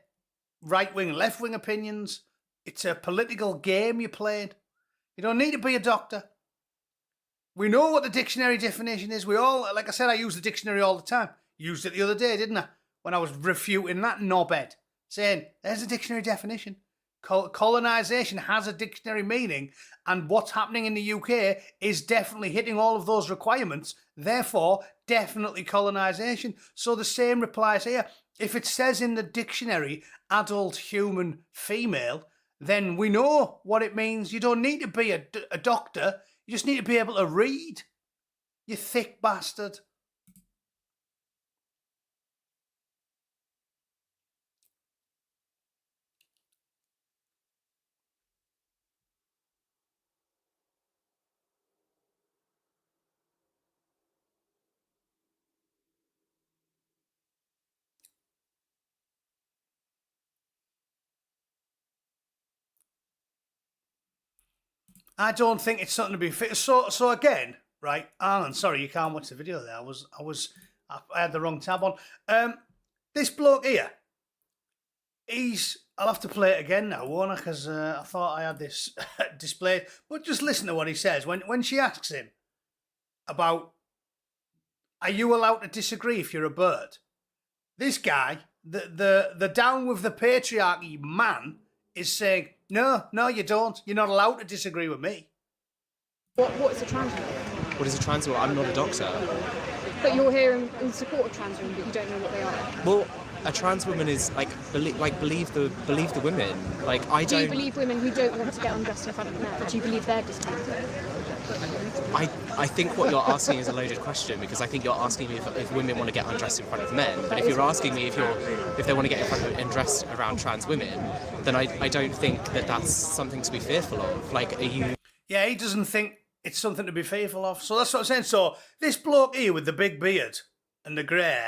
right-wing and left-wing opinions. It's a political game you're playing. You don't need to be a doctor. We know what the dictionary definition is. We all, like I said, I use the dictionary all the time. Used it the other day, didn't I? When I was refuting that knobhead, saying, there's a dictionary definition. Colonisation has a dictionary meaning, and what's happening in the UK is definitely hitting all of those requirements. Therefore, definitely colonisation. So the same applies here. If it says in the dictionary, adult, human, female, then we know what it means. You don't need to be a doctor. You just need to be able to read. You thick bastard. I don't think it's something to be fit. So again, right, Alan, sorry, you can't watch the video there. I had the wrong tab on. This bloke here, I'll have to play it again now, won't I? Because I thought I had this displayed. But just listen to what he says. When she asks him about, are you allowed to disagree if you're a bird? This guy, the down with the patriarchy man, is saying, no, you don't. You're not allowed to disagree with me. What is a trans woman? What is a trans woman? I'm not a doctor. But you're here in support of trans women, but you don't know what they are. Well, a trans woman is believe the women. Like I Do don't. you believe women who don't want to get undressed in front of men? But do you believe they're distinct? I think what you're asking is a loaded question, because I think you're asking me if women want to get undressed in front of men. But if you're asking me if they want to get undressed around trans women, then I don't think that that's something to be fearful of. Like, are you? Yeah, he doesn't think it's something to be fearful of. So that's what I'm saying. So this bloke here with the big beard and the grey,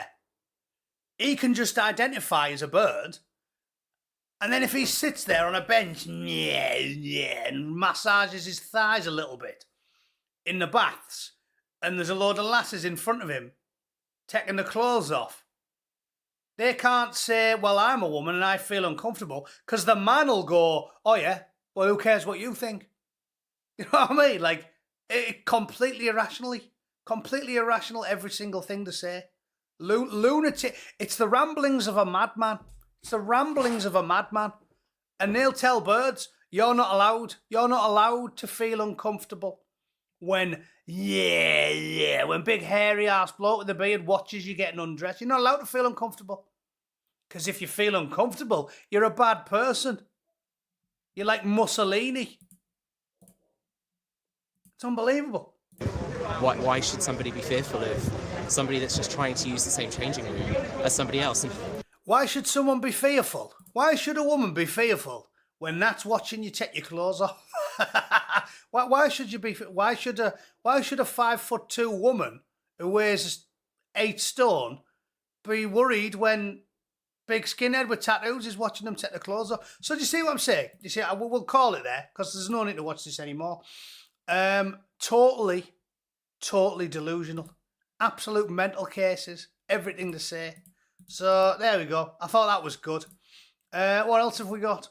he can just identify as a bird. And then if he sits there on a bench, and massages his thighs a little bit in the baths, and there's a load of lasses in front of him taking the clothes off, they can't say, well, I'm a woman and I feel uncomfortable, because the man will go, oh yeah, well, who cares what you think? You know what I mean? Like, completely irrational, every single thing to say. Lunatic. It's the ramblings of a madman. And they'll tell birds, you're not allowed to feel uncomfortable when big hairy ass bloke with a beard watches you getting undressed. You're not allowed to feel uncomfortable. Because if you feel uncomfortable, you're a bad person. You're like Mussolini. It's unbelievable. Why should somebody be fearful of somebody that's just trying to use the same changing room as somebody else? Why should someone be fearful? Why should a woman be fearful when that's watching you take your clothes off? Why should you be? Why should a 5'2" woman who weighs 8 stone be worried when big skinhead with tattoos is watching them take their clothes off? So do you see what I'm saying? Do you see? We'll call it there, because there's no need to watch this anymore. Totally delusional. Absolute mental cases. Everything to say. So there we go. I thought that was good. What else have we got?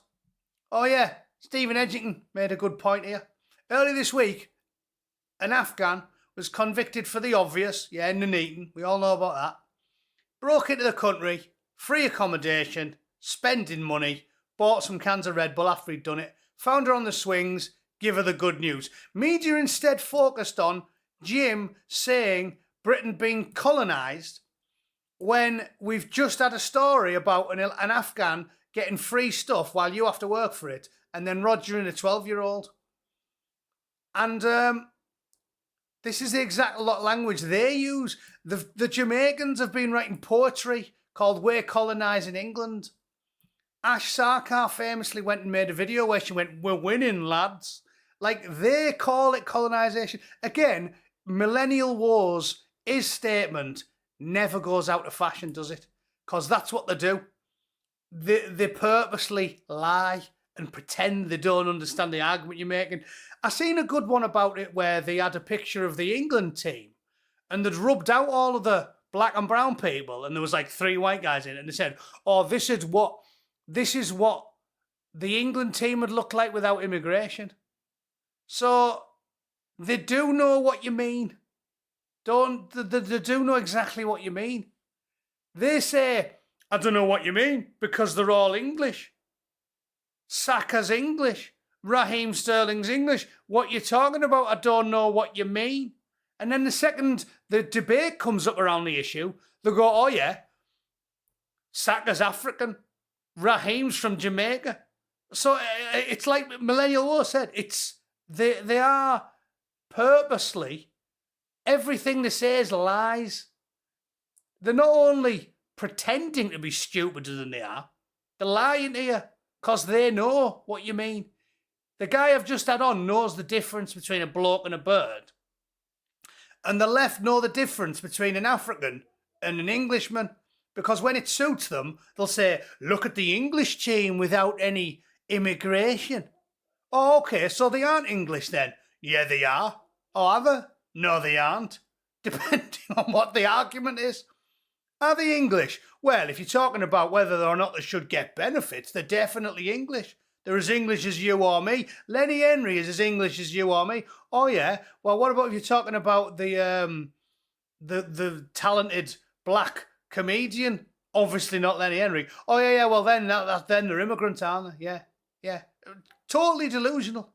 Oh yeah, Stephen Edgington made a good point here. Early this week, an Afghan was convicted for the obvious. Yeah, Nuneaton. We all know about that. Broke into the country, free accommodation, spending money, bought some cans of Red Bull after he'd done it, found her on the swings, give her the good news. Media instead focused on Jim saying Britain being colonised, when we've just had a story about an Afghan getting free stuff while you have to work for it, and then rogering a 12-year-old. And this is the exact language they use. The Jamaicans have been writing poetry called We're Colonising England. Ash Sarkar famously went and made a video where she went, we're winning, lads. Like, they call it colonisation. Again, Millennial Wars, his statement, never goes out of fashion, does it? Because that's what they do. They purposely lie and pretend they don't understand the argument you're making. I seen a good one about it where they had a picture of the England team and they'd rubbed out all of the black and brown people and there was like 3 white guys in it and they said, oh, this is what the England team would look like without immigration. So they do know what you mean. They do know exactly what you mean. They say, I don't know what you mean because they're all English. Saka's English. Raheem Sterling's English. What you're talking about, I don't know what you mean. And then the second the debate comes up around the issue, they go, oh yeah, Saka's African. Raheem's from Jamaica. So it's like Millennial War said, they are purposely, everything they say is lies. They're not only pretending to be stupider than they are, they're lying to you because they know what you mean. The guy I've just had on knows the difference between a bloke and a bird. And the left know the difference between an African and an Englishman. Because when it suits them, they'll say, look at the English team without any immigration. Oh, okay, so they aren't English then? Yeah, they are. Oh, are they? No, they aren't. Depending on what the argument is. Are they English? Well, if you're talking about whether or not they should get benefits, they're definitely English. They're as English as you or me. Lenny Henry is as English as you or me. Oh, yeah. Well, what about if you're talking about the talented black comedian? Obviously not Lenny Henry. Oh, yeah. Well, then they're immigrants, aren't they? Yeah. Totally delusional.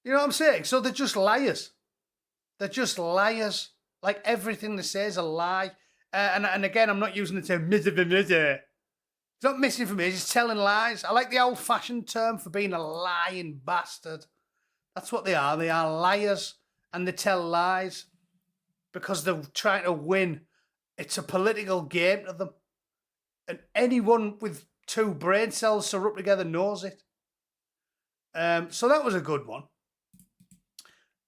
You know what I'm saying? So they're just liars. They're just liars. Like everything they say is a lie. And again, I'm not using the term it's not misinformation, it's telling lies. I like the old-fashioned term for being a lying bastard. That's what they are. They are liars and they tell lies because they're trying to win. It's a political game to them. And anyone with 2 brain cells to rub together knows it. So that was a good one.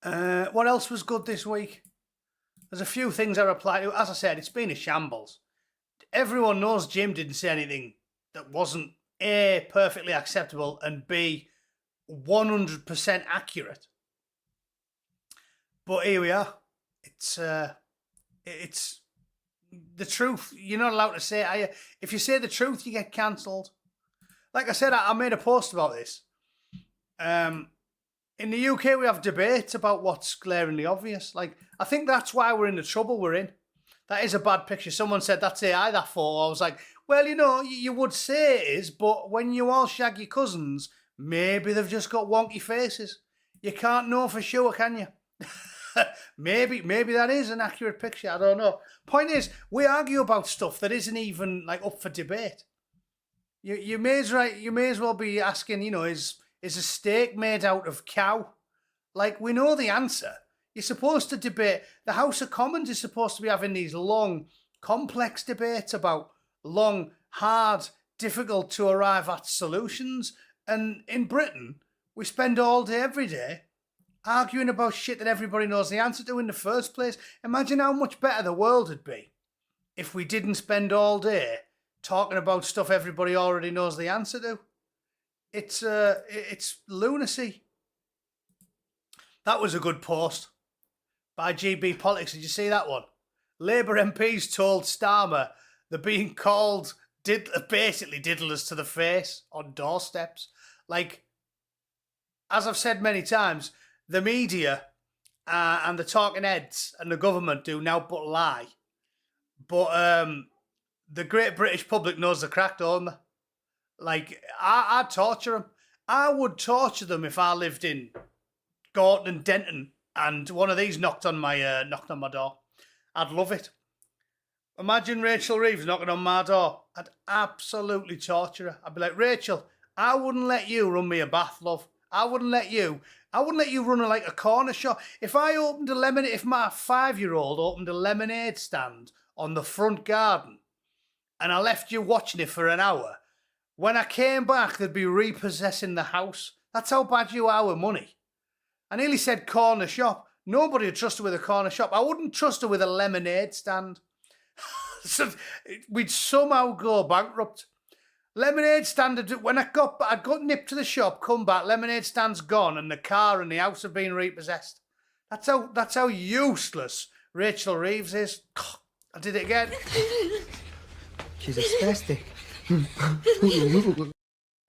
What else was good this week? There's a few things I replied to. As I said, it's been a shambles. Everyone knows Jim didn't say anything that wasn't A, perfectly acceptable, and B, 100% accurate. But here we are. It's the truth. You're not allowed to say it, are you? If you say the truth, you get cancelled. Like I said, I made a post about this. In the UK, we have debates about what's glaringly obvious. Like, I think that's why we're in the trouble we're in. That is a bad picture. Someone said, that's AI, that photo. I was like, well, you know, you would say it is, but when you all shag your cousins, maybe they've just got wonky faces. You can't know for sure, can you? maybe that is an accurate picture. I don't know. Point is, we argue about stuff that isn't even like up for debate. You may as well be asking, you know, is a steak made out of cow? Like, we know the answer. You're supposed to debate. The House of Commons is supposed to be having these long, complex debates about long, hard, difficult to arrive at solutions. And in Britain, we spend all day, every day, arguing about shit that everybody knows the answer to in the first place. Imagine how much better the world would be if we didn't spend all day talking about stuff everybody already knows the answer to. It's lunacy. That was a good post by GB Politics. Did you see that one? Labour MPs told Starmer they're being called basically diddlers to the face on doorsteps. Like, as I've said many times, the media and the talking heads and the government do now but lie. But the great British public knows the crack, don't they? Like, I'd torture them. I would torture them if I lived in Gorton and Denton and one of these knocked on my door. I'd love it. Imagine Rachel Reeves knocking on my door. I'd absolutely torture her. I'd be like, Rachel, I wouldn't let you run me a bath, love. I wouldn't let you run like a corner shop. If my 5-year-old opened a lemonade stand on the front garden and I left you watching it for an hour, when I came back, they'd be repossessing the house. That's how bad you are with money. I nearly said corner shop. Nobody would trust her with a corner shop. I wouldn't trust her with a lemonade stand. So we'd somehow go bankrupt. Lemonade stand, when I got nipped to the shop, come back, lemonade stand's gone and the car and the house have been repossessed. That's how useless Rachel Reeves is. I did it again. She's a spastic.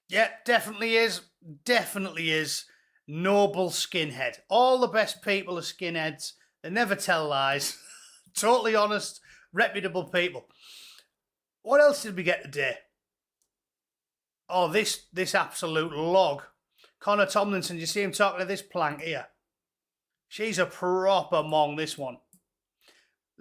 Yeah, definitely is. Definitely is. Noble skinhead. All the best people are skinheads. They never tell lies. Totally honest, reputable people. What else did we get today? Oh, this absolute log. Connor Tomlinson, you see him talking to this plank here? She's a proper mong, this one.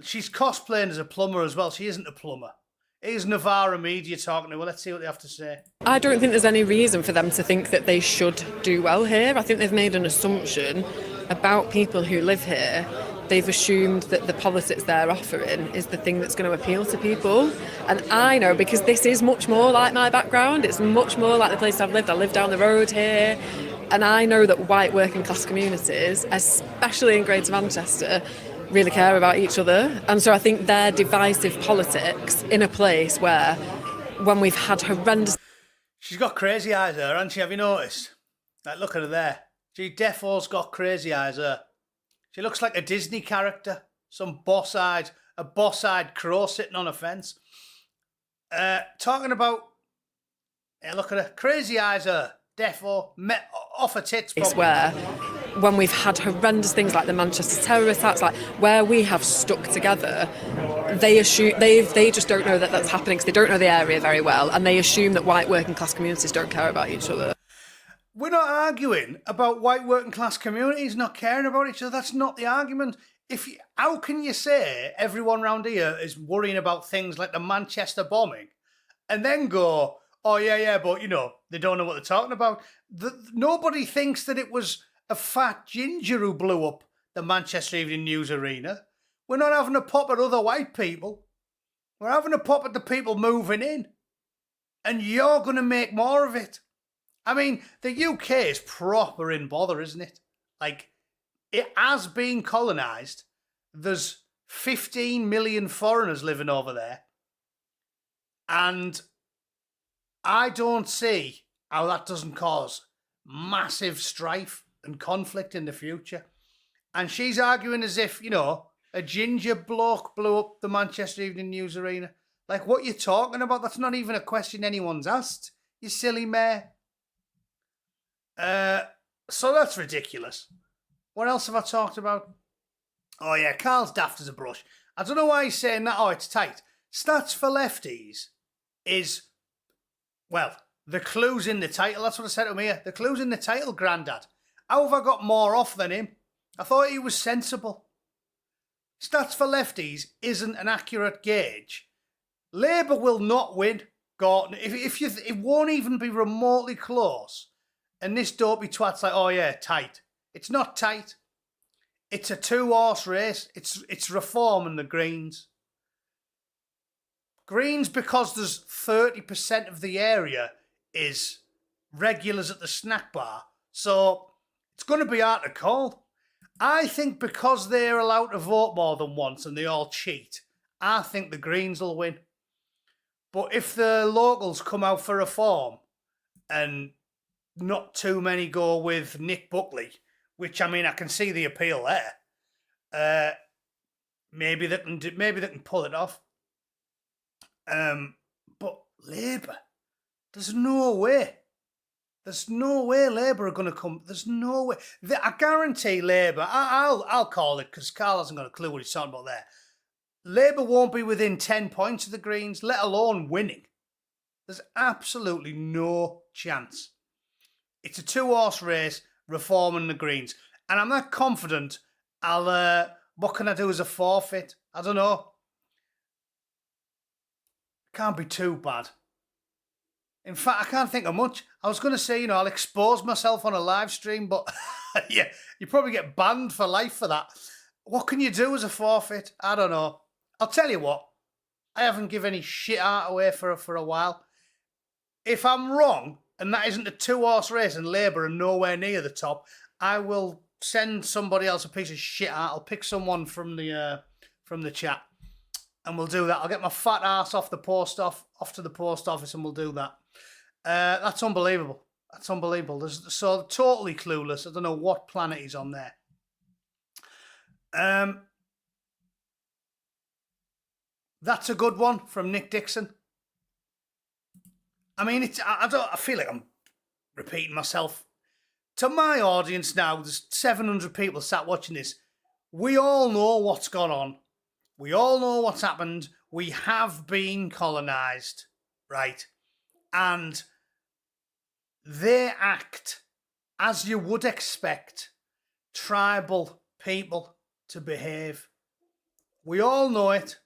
She's cosplaying as a plumber as well. She isn't a plumber. Here's Navarra Media talking to her. Let's see what they have to say. I don't think there's any reason for them to think that they should do well here. I think they've made an assumption about people who live here. They've assumed that the politics they're offering is the thing that's going to appeal to people. And I know, because this is much more like my background, it's much more like the place I've lived. I live down the road here. And I know that white working class communities, especially in Greater Manchester, really care about each other. And so I think their divisive politics in a place where, when we've had horrendous... She's got crazy eyes there, hasn't she? Have you noticed? Like, look at her there. She defo's got crazy eyes there. She looks like a Disney character. Some boss-eyed crow sitting on a fence. Talking about... Yeah, look at her. Crazy eyes there. Defo. Off her tits. It's where, when we've had horrendous things like the Manchester terror attacks, like where we have stuck together, they assume they just don't know that that's happening because they don't know the area very well, and they assume that white working class communities don't care about each other. We're not arguing about white working class communities not caring about each other. That's not the argument. How can you say everyone round here is worrying about things like the Manchester bombing and then go, oh yeah, but they don't know what they're talking about. Nobody thinks that it was a fat ginger who blew up the Manchester Evening News Arena. We're not having a pop at other white people. We're having a pop at the people moving in. And you're going to make more of it. I mean, the UK is proper in bother, isn't it? Like, it has been colonised. There's 15 million foreigners living over there. And I don't see how that doesn't cause massive strife and conflict in the future. And she's arguing as if, a ginger bloke blew up the Manchester Evening News Arena. Like, what you're talking about, that's not even a question anyone's asked, you silly mare. So that's ridiculous. What else have I talked about? Oh yeah, Carl's daft as a brush. I don't know why he's saying that. Oh, it's tight. Stats for lefties is, well, the clue's in the title. That's what I said to him here. The clue's in the title, Grandad. How have I got more off than him? I thought he was sensible. Stats for lefties isn't an accurate gauge. Labour will not win, Gorton. It won't even be remotely close. And this dopey twat's like, oh yeah, tight. It's not tight. It's a two-horse race. It's Reform and the Greens. Greens, because there's 30% of the area is regulars at the snack bar. So it's going to be hard to call. I think because they're allowed to vote more than once and they all cheat, I think the Greens will win. But if the locals come out for Reform and not too many go with Nick Buckley, which, I mean, I can see the appeal there. Maybe they can pull it off. But Labour, there's no way. There's no way Labour are going to come. There's no way. I guarantee Labour. I'll call it because Carl hasn't got a clue what he's talking about there. Labour won't be within 10 points of the Greens, let alone winning. There's absolutely no chance. It's a two-horse race, Reform and the Greens. And I'm not confident what can I do as a forfeit? I don't know. Can't be too bad. In fact, I can't think of much. I was going to say, I'll expose myself on a live stream, but yeah, you probably get banned for life for that. What can you do as a forfeit? I don't know. I'll tell you what. I haven't given any shit out away for a while. If I'm wrong, and that isn't a two-horse race and Labour are nowhere near the top, I will send somebody else a piece of shit out. I'll pick someone from the chat, and we'll do that. I'll get my fat ass off to the post office, and we'll do that. That's unbelievable. That's unbelievable. So totally clueless. I don't know what planet he's on there. That's a good one from Nick Dixon. I mean, I feel like I'm repeating myself. To my audience now, there's 700 people sat watching this. We all know what's gone on. We all know what's happened. We have been colonised, right? And they act as you would expect tribal people to behave. We all know it.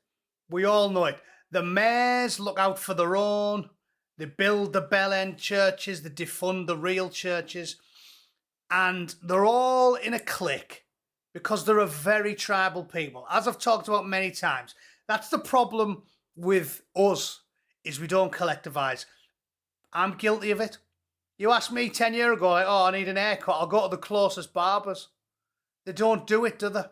We all know it. The mayors look out for their own. They build the bell-end churches. They defund the real churches. And they're all in a clique because they're a very tribal people. As I've talked about many times, that's the problem with us, is we don't collectivise. I'm guilty of it. You asked me 10 years ago, like, oh, I need an haircut, I'll go to the closest barbers. They don't do it, do they?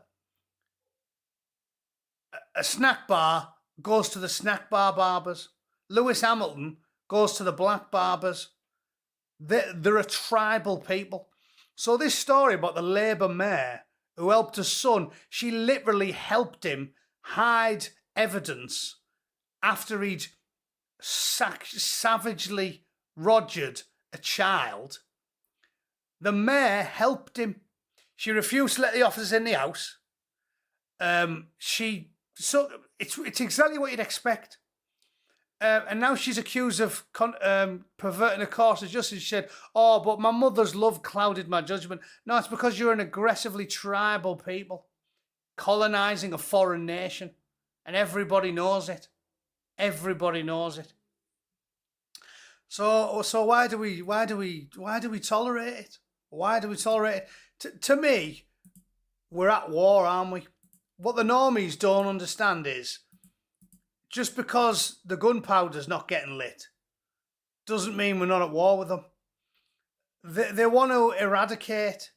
A snack bar goes to the snack bar barbers. Lewis Hamilton goes to the black barbers. They're a tribal people. So this story about the Labour mayor who helped her son, she literally helped him hide evidence after he'd savagely rogered a child. The mayor helped him. She refused to let the officers in the house. It's exactly what you'd expect. And now she's accused of perverting a course of justice. She said, oh, but my mother's love clouded my judgment. No, it's because you're an aggressively tribal people colonising a foreign nation. And everybody knows it. Everybody knows it. So why do we tolerate it? Why do we tolerate it? To me, we're at war, aren't we? What the normies don't understand is, just because the gunpowder's not getting lit doesn't mean we're not at war with them. They want to eradicate.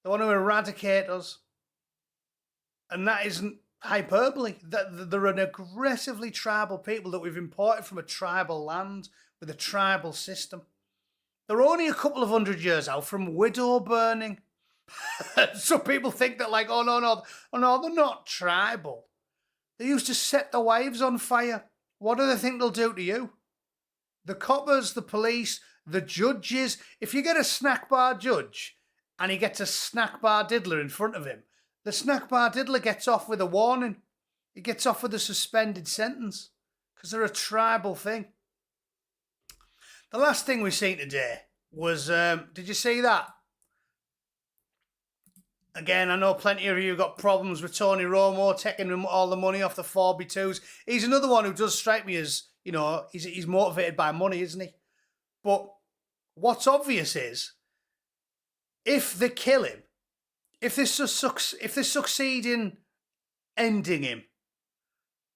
They want to eradicate us. And that isn't hyperbole. They're an aggressively tribal people that we've imported from a tribal land with a tribal system. They're only a couple of 100 years out from widow burning. So people think that, like, oh no, they're not tribal. They used to set the wives on fire. What do they think they'll do to you? The coppers, the police, the judges. If you get a snack bar judge and he gets a snack bar diddler in front of him, the snack bar diddler gets off with a warning. He gets off with a suspended sentence because they're a tribal thing. The last thing we've seen today was, did you see that? Again, I know plenty of you got problems with Tony Romo taking him all the money off the 4B2s. He's another one who does strike me as, you know, he's motivated by money, isn't he? But what's obvious is, if they kill him, if they succeed in ending him,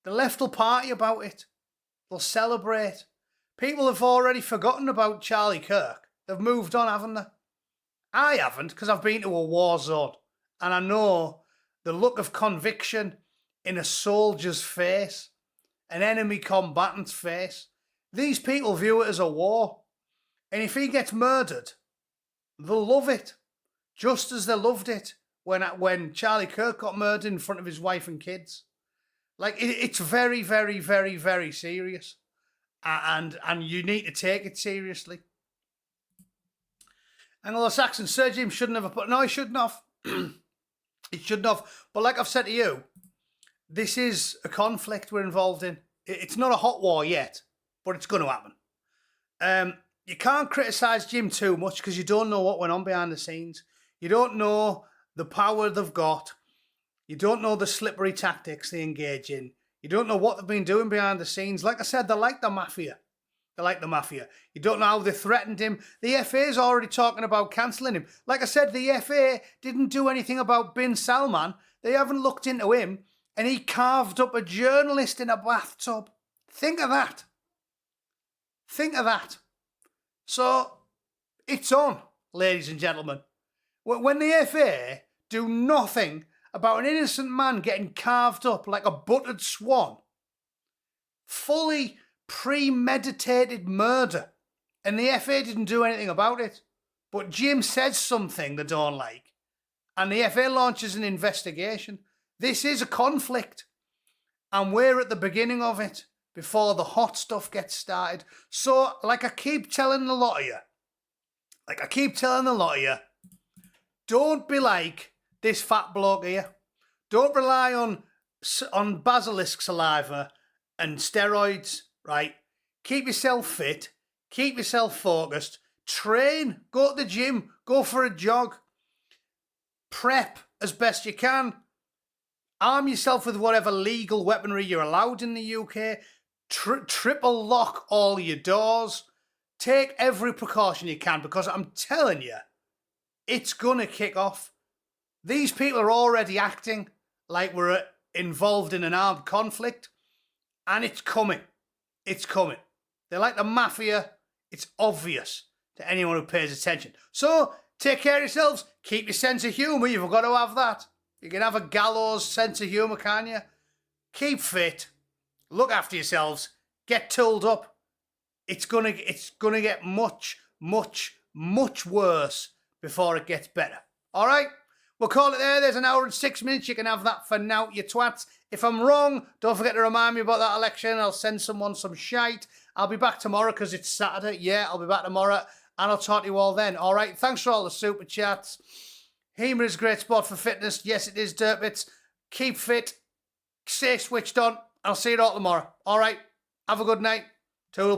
the left will party about it. They'll celebrate. People have already forgotten about Charlie Kirk. They've moved on, haven't they? I haven't, because I've been to a war zone. And I know the look of conviction in a soldier's face, an enemy combatant's face. These people view it as a war. And if he gets murdered, they'll love it. Just as they loved it when Charlie Kirk got murdered in front of his wife and kids. Like, it's very, very, very, very serious. And you need to take it seriously. Anglo-Saxon, Sir Jim shouldn't have put... No, he shouldn't have. He shouldn't have. But like I've said to you, this is a conflict we're involved in. It's not a hot war yet, but it's going to happen. You can't criticise Jim too much because you don't know what went on behind the scenes. You don't know the power they've got. You don't know the slippery tactics they engage in. You don't know what they've been doing behind the scenes. Like I said, they're like the mafia. They're like the mafia. You don't know how they threatened him. The FA's already talking about cancelling him. Like I said, the FA didn't do anything about Bin Salman. They haven't looked into him. And he carved up a journalist in a bathtub. Think of that. Think of that. So, it's on, ladies and gentlemen. When the FA do nothing about an innocent man getting carved up like a buttered swan, fully premeditated murder And the FA didn't do anything about it. But Jim says something they don't like. And the FA launches an investigation. This is a conflict. And we're at the beginning of it before the hot stuff gets started. So, like I keep telling a lot of you, don't be like this fat bloke here. Don't rely on basilisk saliva and steroids, right? Keep yourself fit. Keep yourself focused. Train. Go to the gym. Go for a jog. Prep as best you can. Arm yourself with whatever legal weaponry you're allowed in the UK. Triple lock all your doors. Take every precaution you can, because I'm telling you, it's going to kick off. These people are already acting like we're involved in an armed conflict, and it's coming. It's coming. They're like the mafia. It's obvious to anyone who pays attention. So, take care of yourselves. Keep your sense of humour. You've got to have that. You can have a gallows sense of humour, can't you? Keep fit. Look after yourselves. Get tooled up. It's gonna get much, much, much worse before it gets better. All right? We'll call it there. There's an hour and 6 minutes. You can have that for now, you twats. If I'm wrong, don't forget to remind me about that election. I'll send someone some shite. I'll be back tomorrow because it's Saturday. Yeah, I'll be back tomorrow, and I'll talk to you all then. All right? Thanks for all the super chats. Humour is a great sport for fitness. Yes, it is, Dirtbits. Keep fit. Stay switched on. I'll see you all tomorrow. All right? Have a good night. Toodle.